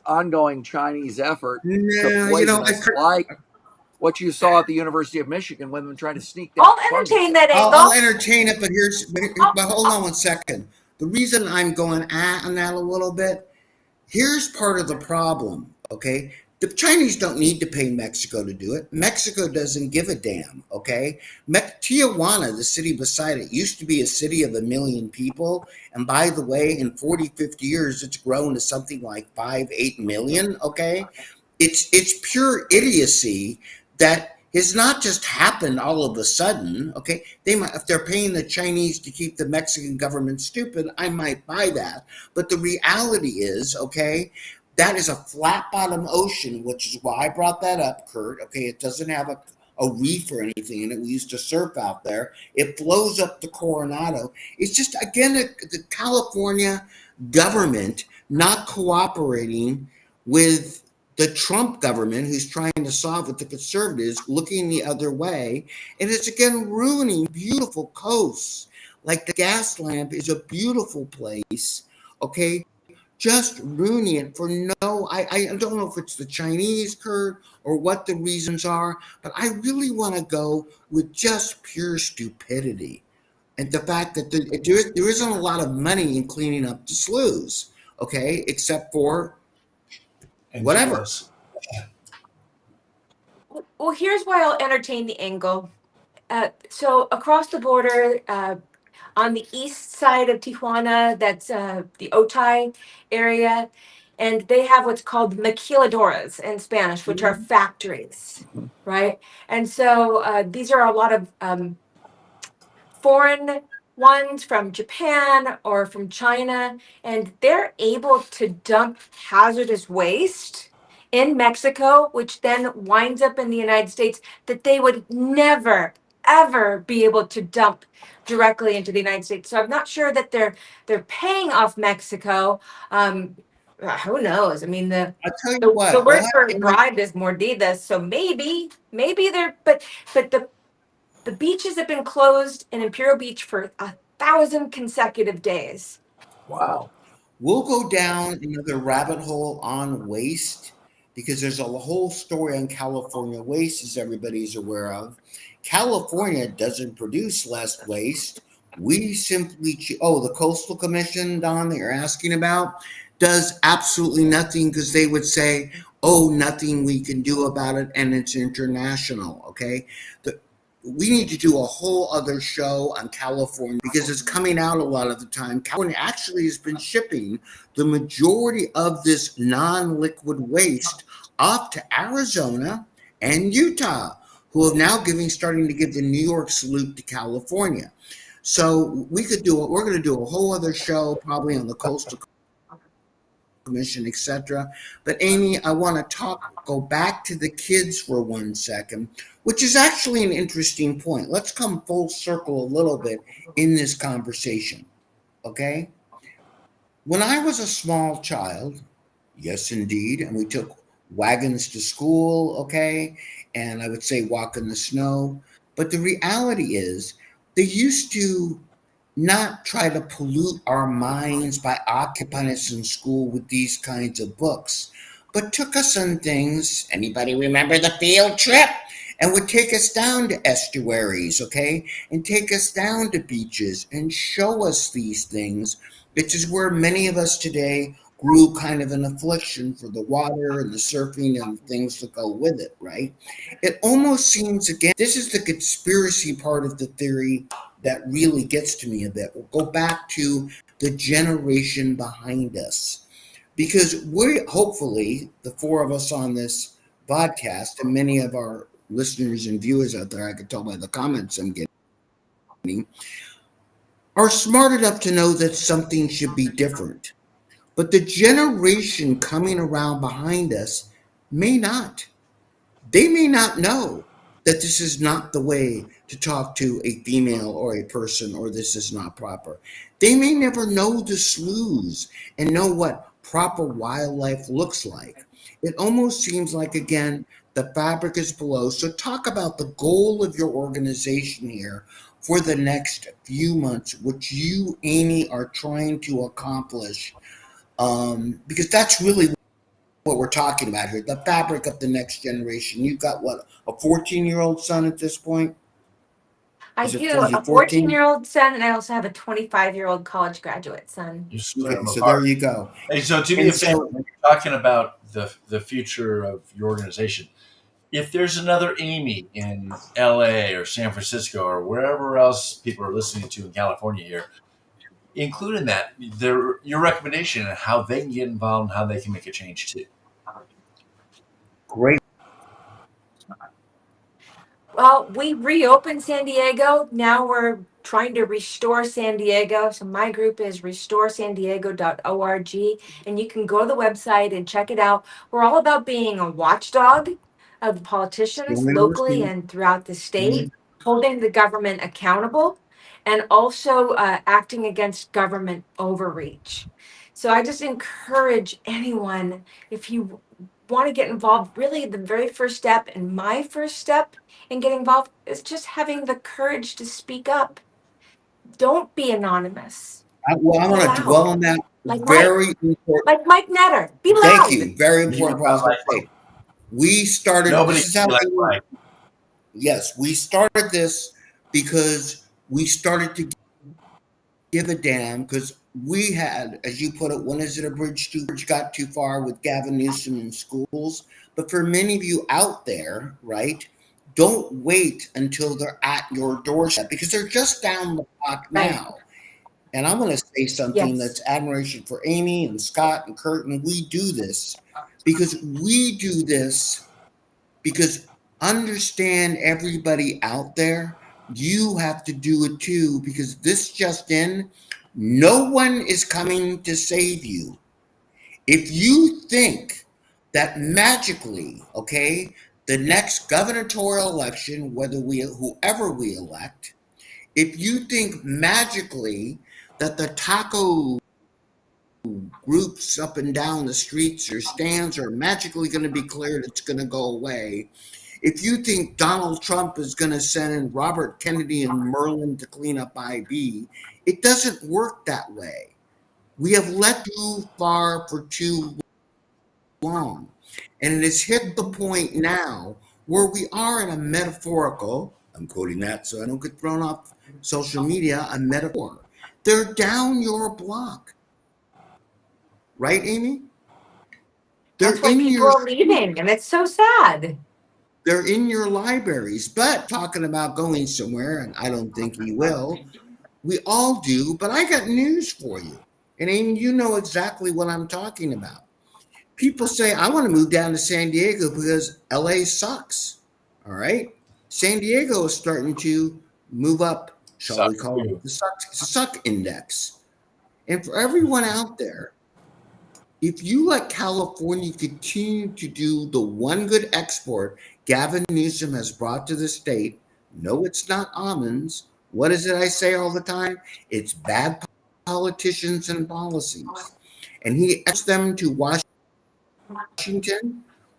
ongoing Chinese effort to poison us, like what you saw at the University of Michigan when they're trying to sneak that. I'll entertain that angle. I'll entertain it, but hold on one second. The reason I'm going on that a little bit, here's part of the problem, okay? The Chinese don't need to pay Mexico to do it. Mexico doesn't give a damn, okay? Tijuana, the city beside it, used to be a city of 1 million people. And by the way, in 40, 50 years, it's grown to something like 5, 8 million, okay? It's pure idiocy that has not just happened all of a sudden, okay? If they're paying the Chinese to keep the Mexican government stupid, I might buy that. But the reality is, okay, that is a flat bottom ocean, which is why I brought that up, Kurt. Okay, it doesn't have a reef or anything in it. We used to surf out there. It flows up the Coronado. It's just, again, the California government not cooperating with the Trump government, who's trying to solve it, the conservatives looking the other way. And it's, again, ruining beautiful coasts like the gas lamp is a beautiful place, okay? Just ruining it for no, I don't know if it's the Chinese, Kurt, or what the reasons are, but I really want to go with just pure stupidity. And the fact that there isn't a lot of money in cleaning up the sloughs, okay, except for whatever. NGOs. Well, here's why I'll entertain the angle. So across the border, on the east side of Tijuana, that's the Otay area, and they have what's called maquiladoras in Spanish, which are factories, right? And so these are a lot of foreign ones from Japan or from China, and they're able to dump hazardous waste in Mexico, which then winds up in the United States, that they would never ever be able to dump directly into the United States. So I'm not sure that they're paying off Mexico. Who knows? I mean, I'll tell you the what, word for bribe is mordidas, so maybe they're, but the beaches have been closed in Imperial Beach for 1,000 consecutive days. Wow. we'll go down another rabbit hole on waste because there's a whole story on California waste, as everybody's aware of. California doesn't produce less waste. We simply, the Coastal Commission, Don, that you're asking about, does absolutely nothing because they would say, oh, nothing we can do about it, and it's international, okay? We need to do a whole other show on California because it's coming out a lot of the time. California actually has been shipping the majority of this non-liquid waste off to Arizona and Utah, who are now starting to give the New York salute to California. So we're going to do a whole other show probably on the Coastal Commission, etc. But Amy, I want to go back to the kids for 1 second, which is actually an interesting point. Let's come full circle a little bit in this conversation, okay? When I was a small child, yes, indeed, and we took wagons to school, okay, and I would say walk in the snow, but the reality is they used to not try to pollute our minds by occupying us in school with these kinds of books, but took us on things. Anybody remember the field trip? And would take us down to estuaries, okay? And take us down to beaches and show us these things, which is where many of us today grew kind of an affliction for the water and the surfing and things that go with it, right? It almost seems, again, this is the conspiracy part of the theory that really gets to me a bit. We'll go back to the generation behind us. Because hopefully, the four of us on this podcast and many of our listeners and viewers out there, I could tell by the comments I'm getting, are smart enough to know that something should be different. But the generation coming around behind us may not. They may not know that this is not the way to talk to a female or a person, or this is not proper. They may never know the sloughs and know what proper wildlife looks like. It almost seems like, again, the fabric is below. So talk about the goal of your organization here for the next few months, which you, Amy, are trying to accomplish, because that's really what we're talking about here, the fabric of the next generation. You've got what, a 14-year-old son at this point? I do a 14-year-old son, and I also have a 25-year-old college graduate son. You split them So apart. there you go. Hey, so do me a favor, when you're talking about the future of your organization, if there's another Amy in LA or San Francisco or wherever else people are listening to in California here, include in that your recommendation and how they can get involved and how they can make a change too. Great. Well, we reopened San Diego. Now we're trying to restore San Diego. So my group is restoresandiego.org, and you can go to the website and check it out. We're all about being a watchdog of politicians locally and throughout the state, holding the government accountable, and also acting against government overreach. So I just encourage anyone, if you want to get involved, really the very first step, and my first step in getting involved, is just having the courage to speak up. Don't be anonymous. I Be want to dwell loud. on that Like very important. Like Mike Netter. Be Thank loud. you. Very Be important. What I was like going to say. We started. Nobody This is can how be like we were. Mike. Yes, we started this because we started to give a damn because we had, as you put it, when is it a bridge got too far with Gavin Newsom in schools? But for many of you out there, right, don't wait until they're at your doorstep because they're just down the block Right. now. And I'm going to say something Yes. that's admiration for Amy and Scott and Kurt, and we do this because understand everybody out there, you have to do it too because this just in, no one is coming to save you. If you think that magically, okay, the next gubernatorial election, whoever we elect, if you think magically that the taco groups up and down the streets or stands are magically going to be cleared, it's going to go away. If you think Donald Trump is going to send in Robert Kennedy and Merlin to clean up IB, it doesn't work that way. We have let too far for too long. And it has hit the point now where we are in a metaphorical, I'm quoting that so I don't get thrown off social media, a metaphor. They're down your block. Right, Amy? That's why people are leaving, and it's so sad. They're in your libraries, but talking about going somewhere, and I don't think he will. We all do, but I got news for you. And Amy, you know exactly what I'm talking about. People say, I want to move down to San Diego because LA sucks. All right. San Diego is starting to move up, shall we call it the suck index. And for everyone out there, if you let California continue to do the one good export Gavin Newsom has brought to the state, no, it's not almonds. What is it I say all the time? It's bad politicians and policies. And he asked them to Washington.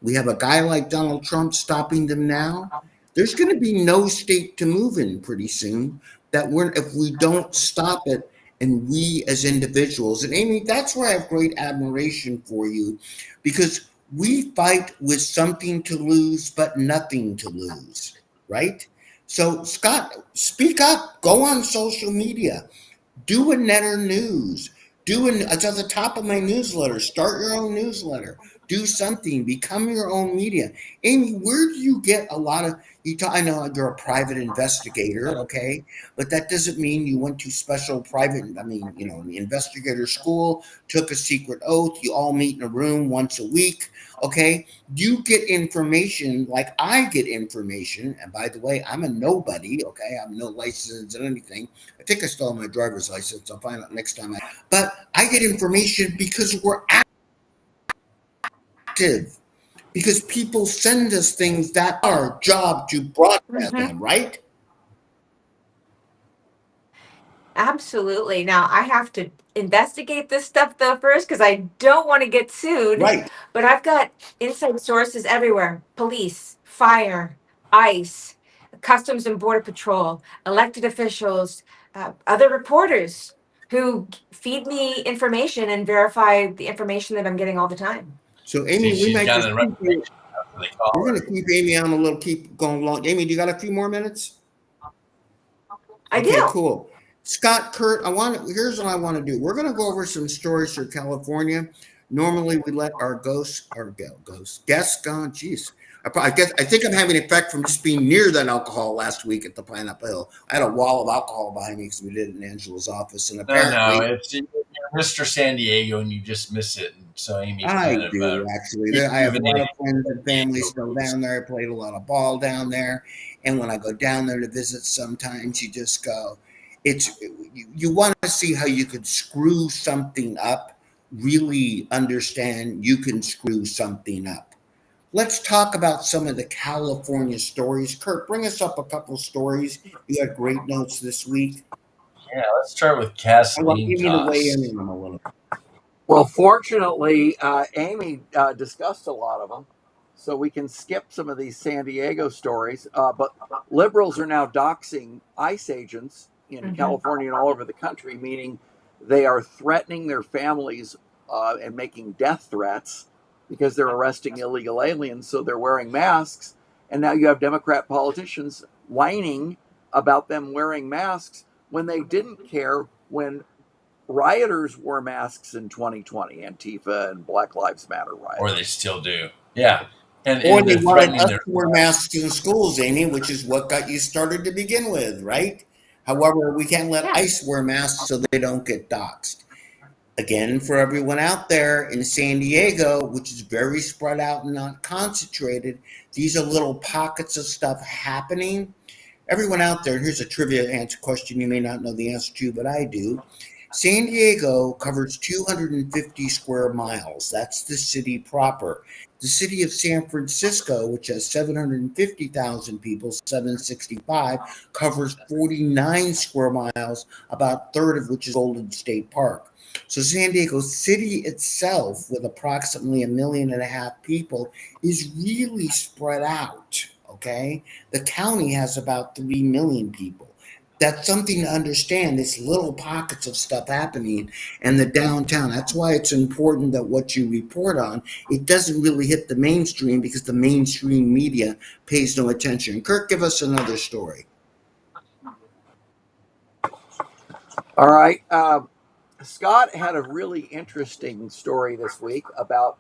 We have a guy like Donald Trump stopping them now. There's going to be no state to move in pretty soon if we don't stop it, and we as individuals. And Amy, that's where I have great admiration for you, because we fight with something to lose but nothing to lose, right? So Scott, speak up, go on social media, do a Netter News, it's at the top of my newsletter, start your own newsletter, do something, become your own media. Amy, where do you get a lot of, I know you're a private investigator, okay, but that doesn't mean you went to special private, investigator school, took a secret oath, you all meet in a room once a week, okay? You get information like I get information, and by the way, I'm a nobody, okay? I'm no license or anything. I think I still have my driver's license. I'll find out next time. But I get information because we're active, because people send us things that are our job to broadcast them, right? Absolutely. Now I have to investigate this stuff though first because I don't want to get sued. Right. But I've got inside sources everywhere: police, fire, ICE, Customs and Border Patrol, elected officials, other reporters who feed me information and verify the information that I'm getting all the time. So Amy, we're going to keep Amy on keep going long. Amy, do you got a few more minutes? I do. Okay, cool. Scott, Kurt, here's what I want to do. We're going to go over some stories for California. Normally, we let our guests go. Jeez, I think I'm having an effect from just being near that alcohol last week at the Pineapple Hill. I had a wall of alcohol behind me because we did it in Angela's office, and apparently, it's Mr. San Diego, and you just miss it. And so Amy, I do actually. I have a lot of friends and family still down there. I played a lot of ball down there, and when I go down there to visit, sometimes you just go. You want to see how you could screw something up, really understand you can screw something up. Let's talk about some of the California stories. Kurt, bring us up a couple stories. You had great notes this week. Yeah, let's start with gasoline costs. Well, fortunately, Amy discussed a lot of them, so we can skip some of these San Diego stories. But liberals are now doxing ICE agents in Mhm. California and all over the country, meaning they are threatening their families and making death threats because they're arresting illegal aliens. So they're wearing masks. And now you have Democrat politicians whining about them wearing masks when they didn't care when rioters wore masks in 2020, Antifa and Black Lives Matter Or rioters. they still do. Yeah. And, Or and they they're wanted threatening us their to wear masks in schools, Amy, which is what got you started to begin with, right? However, we can't let Yeah. ICE wear masks so they don't get doxxed. Again, for everyone out there in San Diego, which is very spread out and not concentrated, these are little pockets of stuff happening. Everyone out there, here's a trivia answer question you may not know the answer to, but I do. San Diego covers 250 square miles. That's the city proper. The city of San Francisco, which has 750,000 people, 765, covers 49 square miles, about a third of which is Golden State Park. So San Diego City itself, with approximately 1.5 million people, is really spread out. Okay, the county has about 3 million people. That's something to understand. It's little pockets of stuff happening in the downtown. That's why it's important that what you report on, it doesn't really hit the mainstream because the mainstream media pays no attention. Kirk, give us another story. All right. Scott had a really interesting story this week about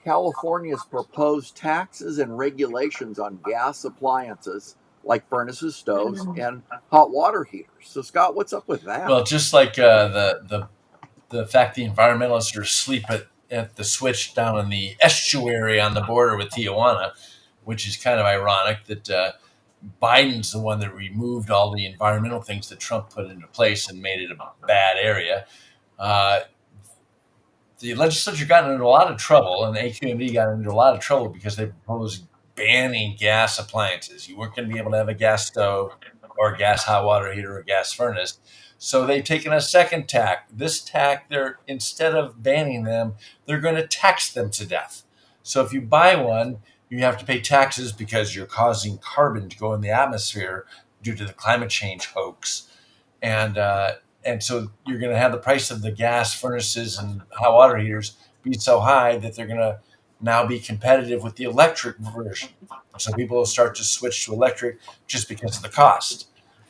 California's proposed taxes and regulations on gas appliances like furnaces, stoves, and hot water heaters. So, Scott, what's up with that? well, just like the fact the environmentalists are asleep at the switch down in the estuary on the border with Tijuana, which is kind of ironic that Biden's the one that removed all the environmental things that Trump put into place and made it a bad area. Uh, the legislature got into a lot of trouble, and the AQMD got into a lot of trouble because they proposed banning gas appliances. You weren't going to be able to have a gas stove or a gas hot water heater or a gas furnace. So they've taken a second tack. This tack, they're instead of banning them, they're going to tax them to death. So if you buy one, you have to pay taxes because you're causing carbon to go in the atmosphere due to the climate change hoax. And so you're going to have the price of the gas furnaces and hot water heaters be so high that they're going to now be competitive with the electric version. So people will start to switch to electric just because of the cost.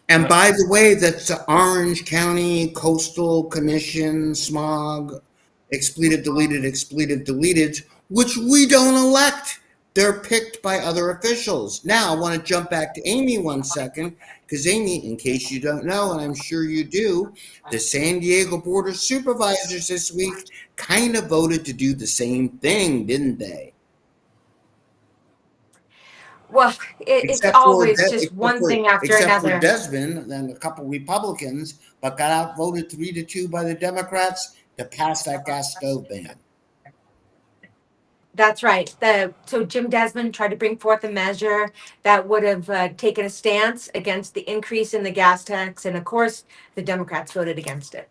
And by the way, that's the Orange County Coastal Commission smog, expletive deleted, which we don't elect. They're picked by other officials. Now, I want to jump back to Amy 1 second, because Amy, in case you don't know, and I'm sure you do, the San Diego Board of Supervisors this week kind of voted to do the same thing, didn't they? Well, it's always just one thing after except for another. Desmond and a couple Republicans, but got outvoted 3-2 by the Democrats to pass that gas stove ban. That's right. So Jim Desmond tried to bring forth a measure that would have taken a stance against the increase in the gas tax, and of course, the Democrats voted against it.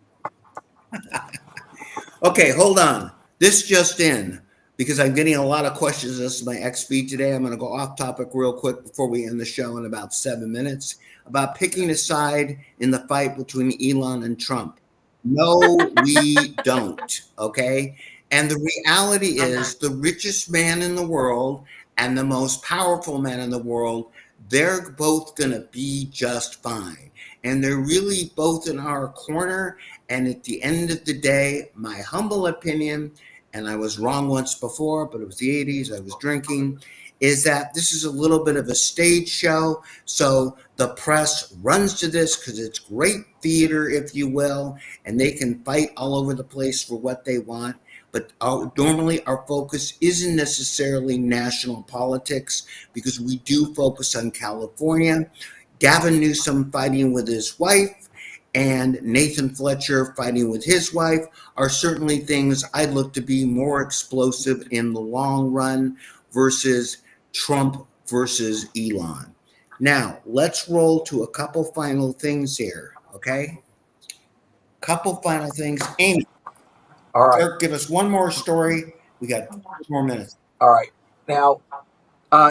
Okay, hold on. This just in, because I'm getting a lot of questions. This is my X feed today. I'm going to go off topic real quick before we end the show in about 7 minutes about picking a side in the fight between Elon and Trump. No, we don't. Okay. And the reality is the richest man in the world and the most powerful man in the world, they're both going to be just fine. And they're really both in our corner. And at the end of the day, my humble opinion, and I was wrong once before, but it was the 80s, I was drinking, is that this is a little bit of a stage show. So the press runs to this because it's great theater, if you will, and they can fight all over the place for what they want. But normally our focus isn't necessarily national politics because we do focus on California. Gavin Newsom fighting with his wife and Nathan Fletcher fighting with his wife are certainly things I'd look to be more explosive in the long run versus Trump versus Elon. Now, let's roll to a couple final things here, okay? Couple final things. Amy, All right. Kirk, give us one more story. We got 4 more minutes. All right. Now,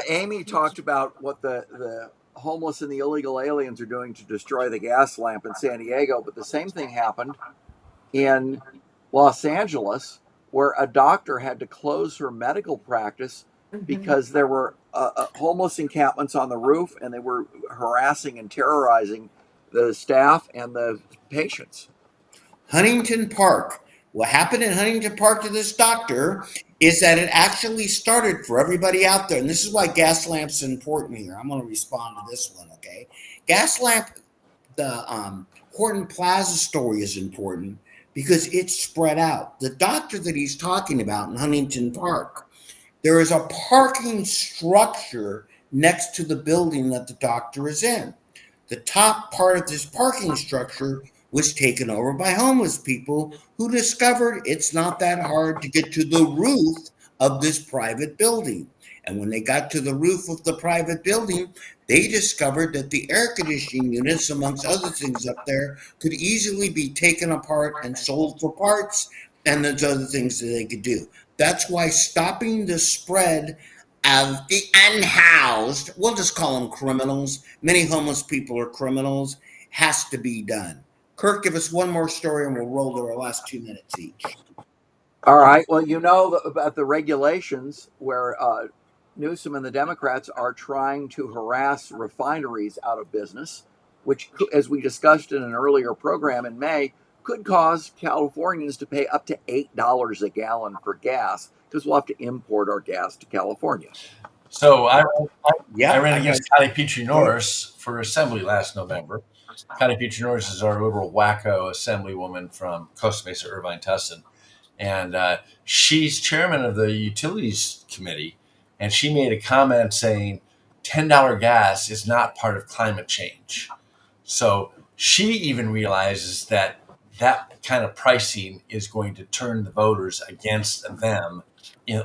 Amy talked about what the homeless and the illegal aliens are doing to destroy the gas lamp in San Diego, but the same thing happened in Los Angeles, where a doctor had to close her medical practice because there were homeless encampments on the roof, and they were harassing and terrorizing the staff and the patients. Huntington Park. What happened in Huntington Park to this doctor is that it actually started for everybody out there. And this is why gas lamps are important here. I'm going to respond to this one, okay? Gas lamp, the Horton Plaza story is important because it's spread out. The doctor that he's talking about in Huntington Park, there is a parking structure next to the building that the doctor is in. The top part of this parking structure was taken over by homeless people who discovered it's not that hard to get to the roof of this private building. And when they got to the roof of the private building, they discovered that the air conditioning units, amongst other things up there, could easily be taken apart and sold for parts, and there's other things that they could do. That's why stopping the spread of the unhoused, we'll just call them criminals, many homeless people are criminals, has to be done. Kirk, give us one more story and we'll roll to our last 2 minutes each. All right. Well, you know about the regulations where Newsom and the Democrats are trying to harass refineries out of business, which, as we discussed in an earlier program in May, could cause Californians to pay up to $8 a gallon for gas because we'll have to import our gas to California. So I ran against Connie Petrie Norris for assembly last November. Connie Petrie Norris is our liberal wacko assemblywoman from Costa Mesa, Irvine, Tustin. And she's chairman of the Utilities Committee. And she made a comment saying $10 gas is not part of climate change. So she even realizes that kind of pricing is going to turn the voters against them,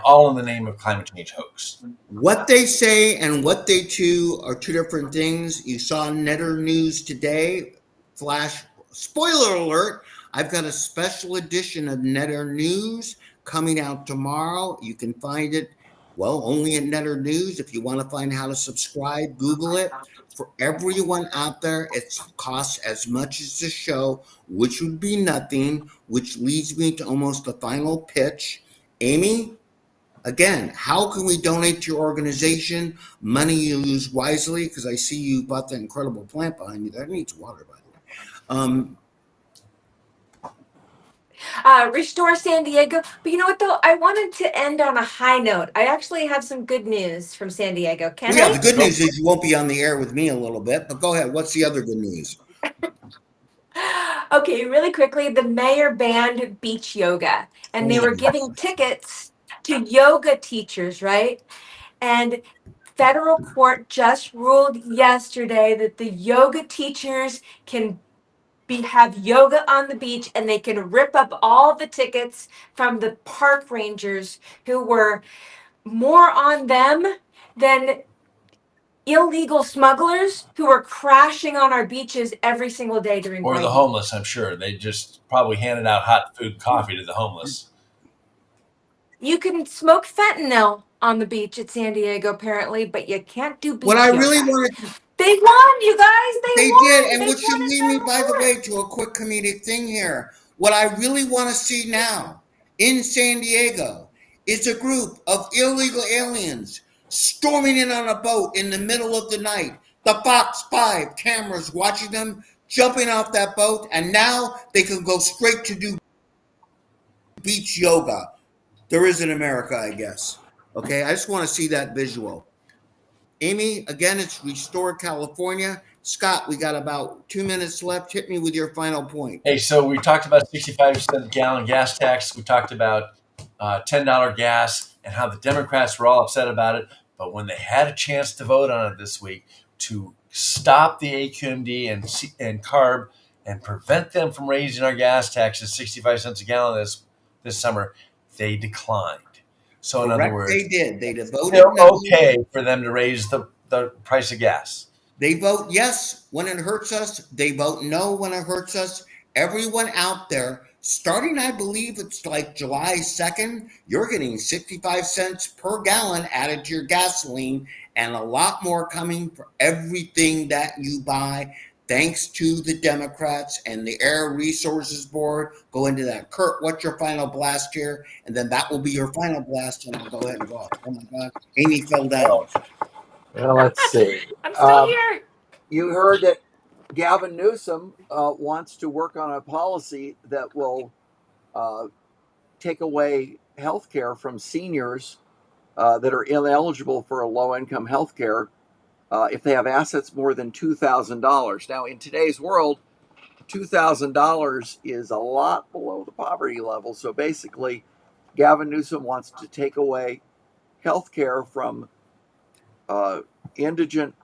all in the name of climate change hoax. What they say and what they do are two different things. You saw Netter News today. Flash spoiler alert. I've got a special edition of Netter News coming out tomorrow. You can find it, only at Netter News. If you want to find how to subscribe, Google it. For everyone out there, it costs as much as the show, which would be nothing, which leads me to almost the final pitch. Amy, again, how can we donate to your organization? Money you use wisely, because I see you bought that incredible plant behind you. That needs water, by the way. Restore San Diego. But you know what, though? I wanted to end on a high note. I actually have some good news from San Diego. Can I? The good news is you won't be on the air with me a little bit, but go ahead. What's the other good news? Okay, really quickly, the mayor banned beach yoga, and they were giving tickets to yoga teachers, right? And federal court just ruled yesterday that the yoga teachers can have yoga on the beach, and they can rip up all the tickets from the park rangers who were more on them than illegal smugglers who were crashing on our beaches every single day during or break. The homeless. I'm sure they just probably handed out hot food and coffee to the homeless. You can smoke fentanyl on the beach at San Diego, apparently, but you can't do beach What I yoga. really wanted to They won, you guys. They won. did, and They which should won in lead me, federal by the court. way, to a quick comedic thing here. What I really want to see now in San Diego is a group of illegal aliens storming in on a boat in the middle of the night. The Fox 5 cameras watching them jumping off that boat, and now they can go straight to do beach yoga. There is in America, I guess. Okay, I just want to see that visual. Amy, again, it's Restore California. Scott, we got about 2 minutes left. Hit me with your final point. Hey, so we talked about 65-cent gallon gas tax. We talked about $10 gas and how the Democrats were all upset about it. But when they had a chance to vote on it this week to stop the AQMD and CARB and prevent them from raising our gas taxes 65 cents a gallon this summer, they declined. So in other words, they did. They voted still no. okay for them to raise the price of gas. They vote yes when it hurts us. They vote no when it hurts us. Everyone out there, Starting, I believe it's like July 2nd, you're getting 65 cents per gallon added to your gasoline, and a lot more coming for everything that you buy, thanks to the Democrats and the Air Resources Board. Go into that. Kurt, what's your final blast here? And then that will be your final blast, and I'll go ahead and go off. Oh my God, Amy fell down. Well, let's see. I'm still here. You heard that Gavin Newsom wants to work on a policy that will take away health care from seniors that are ineligible for a low-income health care if they have assets more than $2,000. Now, in today's world, $2,000 is a lot below the poverty level. So basically, Gavin Newsom wants to take away health care from indigent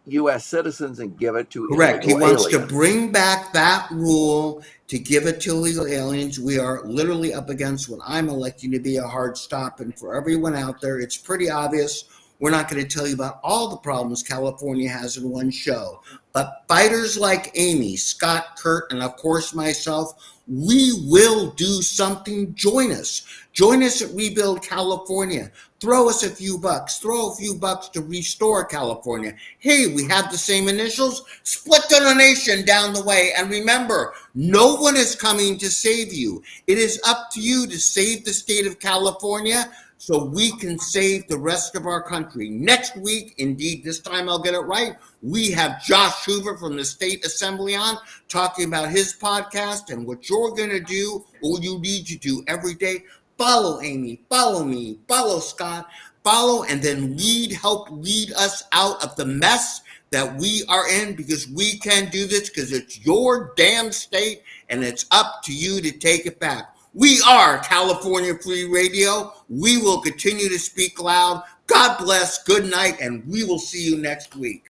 U.S. citizens and give it to Correct. He illegal wants aliens. to bring back that rule to give it to illegal aliens. We are literally up against what I'm electing to be a hard stop. And for everyone out there, it's pretty obvious. We're not going to tell you about all the problems California has in one show. But fighters like Amy, Scott, Kurt, and of course myself, we will do something. Join us. Join us at Rebuild California. Throw us a few bucks. Throw a few bucks to restore California. Hey, we have the same initials. Split donation down the way. And remember, no one is coming to save you. It is up to you to save the state of California so we can save the rest of our country. Next week, indeed, this time I'll get it right, we have Josh Hoover from the State Assembly on talking about his podcast and what you're going to do, or you need to do every day. Follow Amy, follow me, follow Scott, follow, and then help lead us out of the mess that we are in, because we can do this, because it's your damn state and it's up to you to take it back. We are California Free Radio. We will continue to speak loud. God bless, good night, and we will see you next week.